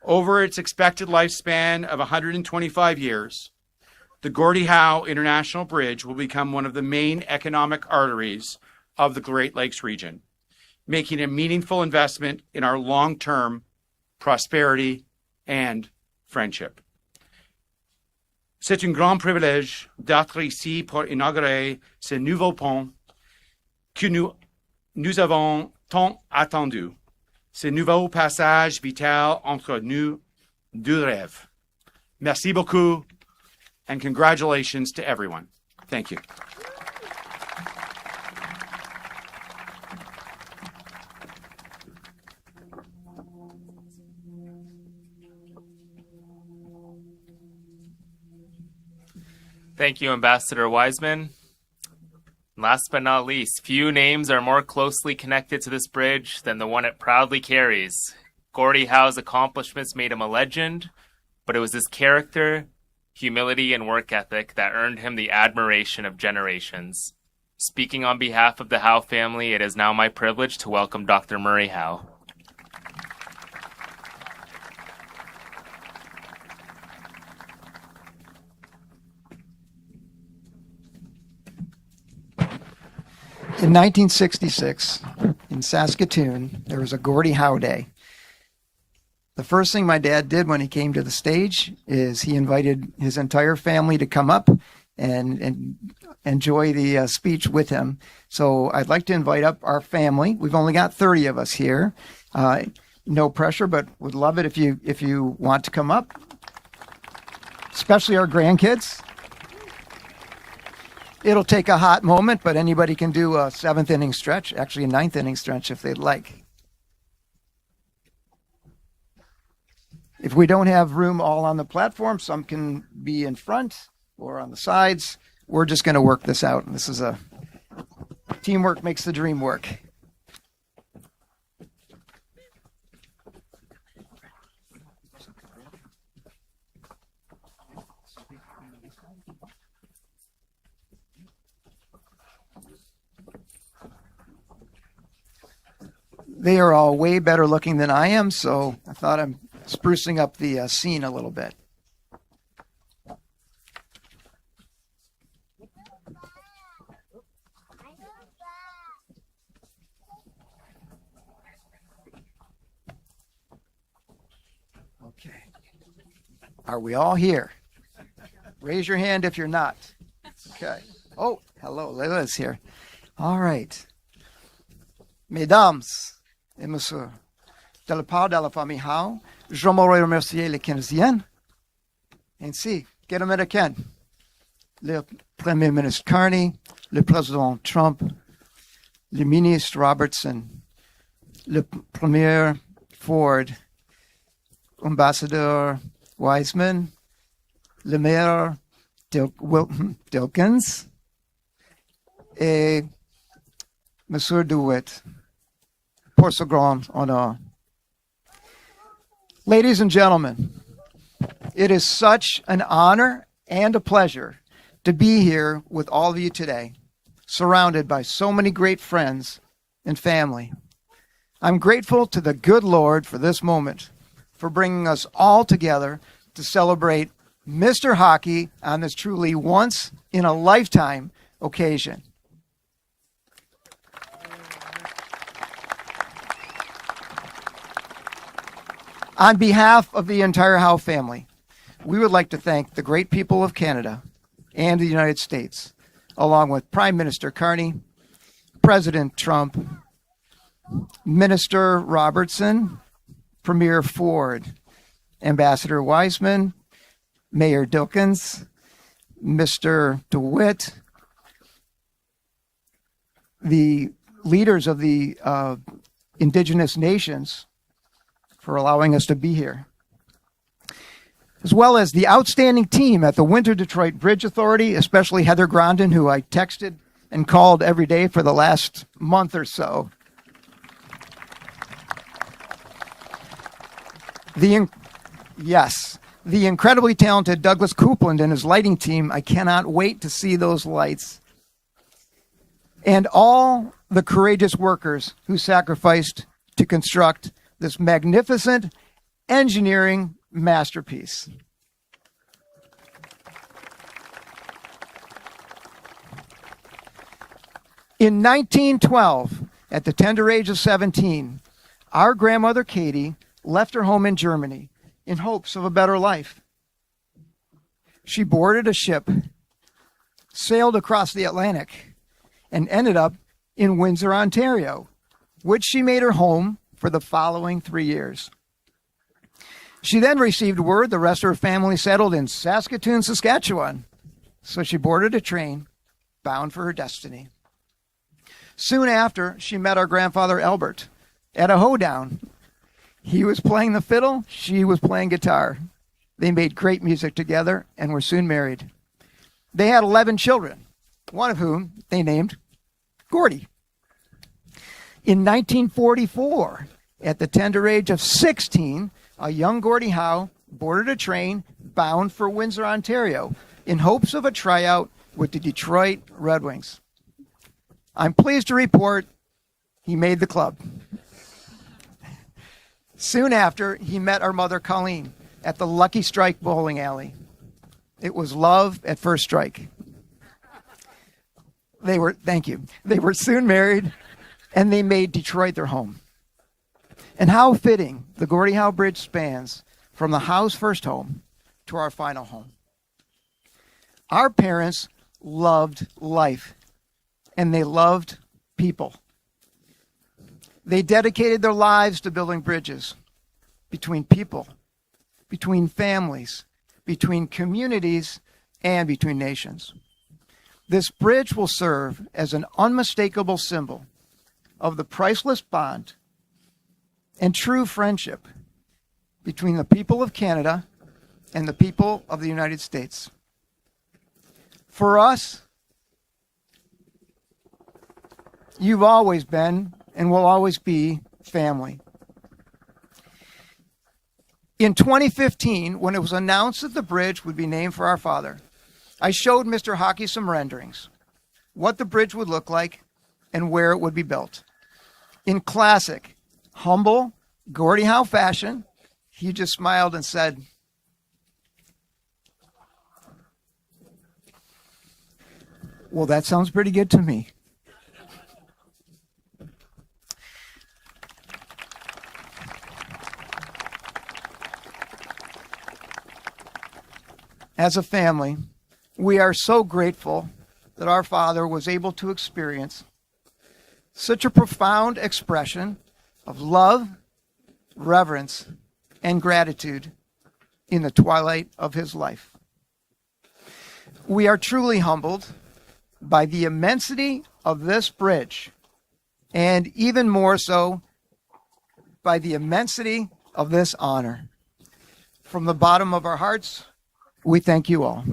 Over its expected lifespan of 125 years, the Gordie Howe International Bridge will become one of the main economic arteries of the Great Lakes region, making a meaningful investment in our long-term prosperity and friendship. C'est un grand privilège d'être ici pour inaugurer ce nouveau pont que nous avons tant attendu, ce nouveau passage vital entre nous deux rêves. Merci beaucoup, and congratulations to everyone. Thank you. Thank you, Ambassador Wiseman. Last but not least, few names are more closely connected to this bridge than the one it proudly carries. Gordie Howe's accomplishments made him a legend, but it was his character, humility, and work ethic that earned him the admiration of generations. Speaking on behalf of the Howe family, it is now my privilege to welcome Dr. Murray Howe. In 1966, in Saskatoon, there was a Gordie Howe Day. The first thing my dad did when he came to the stage is he invited his entire family to come up and enjoy the speech with him. So I'd like to invite up our family. We've only got 30 of us here. No pressure, but would love it if you want to come up, especially our grandkids. It'll take a hot moment, but anybody can do a 7th inning stretch, actually a 9th inning stretch if they'd like. If we don't have room all on the platform, some can be in front or on the sides. we're just going to work this out. This is a teamwork makes the dream work. They are all way better looking than I am, so I thought I'm sprucing up the scene a little bit. Okay. Are we all here? Raise your hand if you're not. Okay. Oh, hello, Leila's here. All right. Mesdames et messieurs, de la part de la famille Howe, j'aimerais remercier les Canadiens, ainsi que l'Américain, le Premier ministre Carney, le Président Trump, le ministre Robertson, le Premier Ford, Ambassadeur Wiseman, le maire Dilkens, et Monsieur DeWitt, pour ce grand honneur. Ladies and gentlemen, it is such an honor and a pleasure to be here with all of you today, surrounded by so many great friends and family. I'm grateful to the good Lord for this moment, for bringing us all together to celebrate Mr. Hockey on this truly once-in-a-lifetime occasion. On behalf of the entire Howe family, we would like to thank the great people of Canada and the United States, along with Prime Minister Carney, President Trump, Minister Robertson, Premier Ford, Ambassador Wiseman, Mayor Dilkens, Mr. DeWitt, the leaders of the indigenous nations, for allowing us to be here, as well as the outstanding team at the Windsor Detroit Bridge Authority, especially Heather Grondin, who I texted and called every day for the last month or so. The incredibly talented Douglas Coupland and his lighting team. I cannot wait to see those lights. And all the courageous workers who sacrificed to construct this magnificent engineering masterpiece. In 1912, at the tender age of 17, our grandmother Katie left her home in Germany in hopes of a better life. She boarded a ship, sailed across the Atlantic, and ended up in Windsor, Ontario, which she made her home for the following 3 years. She then received word the rest of her family settled in Saskatoon, Saskatchewan, so she boarded a train bound for her destiny. Soon after, she met our grandfather Albert at a hoedown. He was playing the fiddle, she was playing guitar. They made great music together and were soon married. They had 11 children, one of whom they named Gordy. In 1944, at the tender age of 16, a young Gordie Howe boarded a train bound for Windsor, Ontario, in hopes of a tryout with the Detroit Red Wings. I'm pleased to report he made the club. Soon after, he met our mother, Colleen, at the Lucky Strike bowling alley. It was love at first strike. They were soon married, and they made Detroit their home. And how fitting the Gordie Howe Bridge spans from the Howe's first home to our final home. Our parents loved life, and they loved people. They dedicated their lives to building bridges between people, between families, between communities, and between nations. This bridge will serve as an unmistakable symbol of the priceless bond and true friendship between the people of Canada and the people of the United States. For us, you've always been and will always be family. In 2015, when it was announced that the bridge would be named for our father, I showed Mr. Hockey some renderings, what the bridge would look like and where it would be built. In classic, humble, Gordie Howe fashion, he just smiled and said, "Well, that sounds pretty good to me." As a family, we are so grateful that our father was able to experience such a profound expression of love, reverence, and gratitude in the twilight of his life. We are truly humbled by the immensity of this bridge, and even more so by the immensity of this honor. From the bottom of our hearts, we thank you all.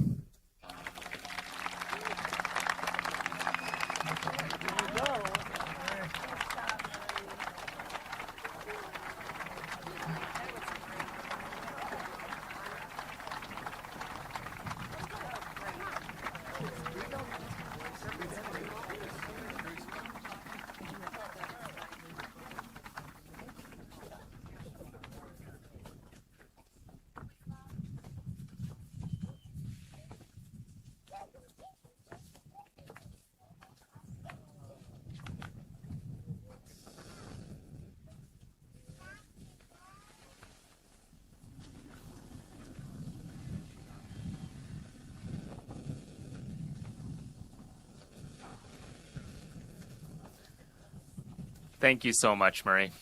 Thank you so much, Murray.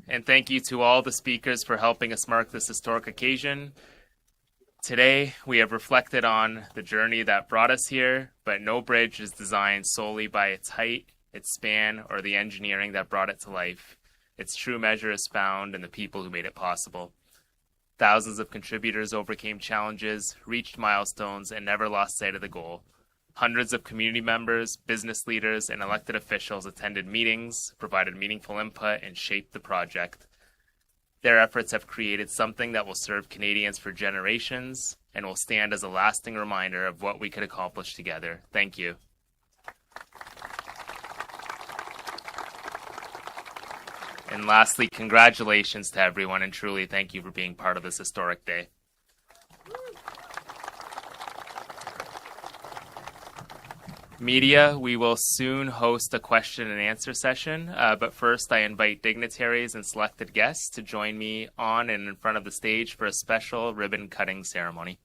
And thank you to all the speakers for helping us mark this historic occasion. Today, we have reflected on the journey that brought us here, but no bridge is designed solely by its height, its span, or the engineering that brought it to life. Its true measure is found in the people who made it possible. Thousands of contributors overcame challenges, reached milestones, and never lost sight of the goal. Hundreds of community members, business leaders, and elected officials attended meetings, provided meaningful input, and shaped the project. Their efforts have created something that will serve Canadians for generations and will stand as a lasting reminder of what we could accomplish together. Thank you. And lastly, congratulations to everyone, and truly thank you for being part of this historic day. Media, we will soon host a question and answer session, but first I invite dignitaries and selected guests to join me on and in front of the stage for a special ribbon cutting ceremony.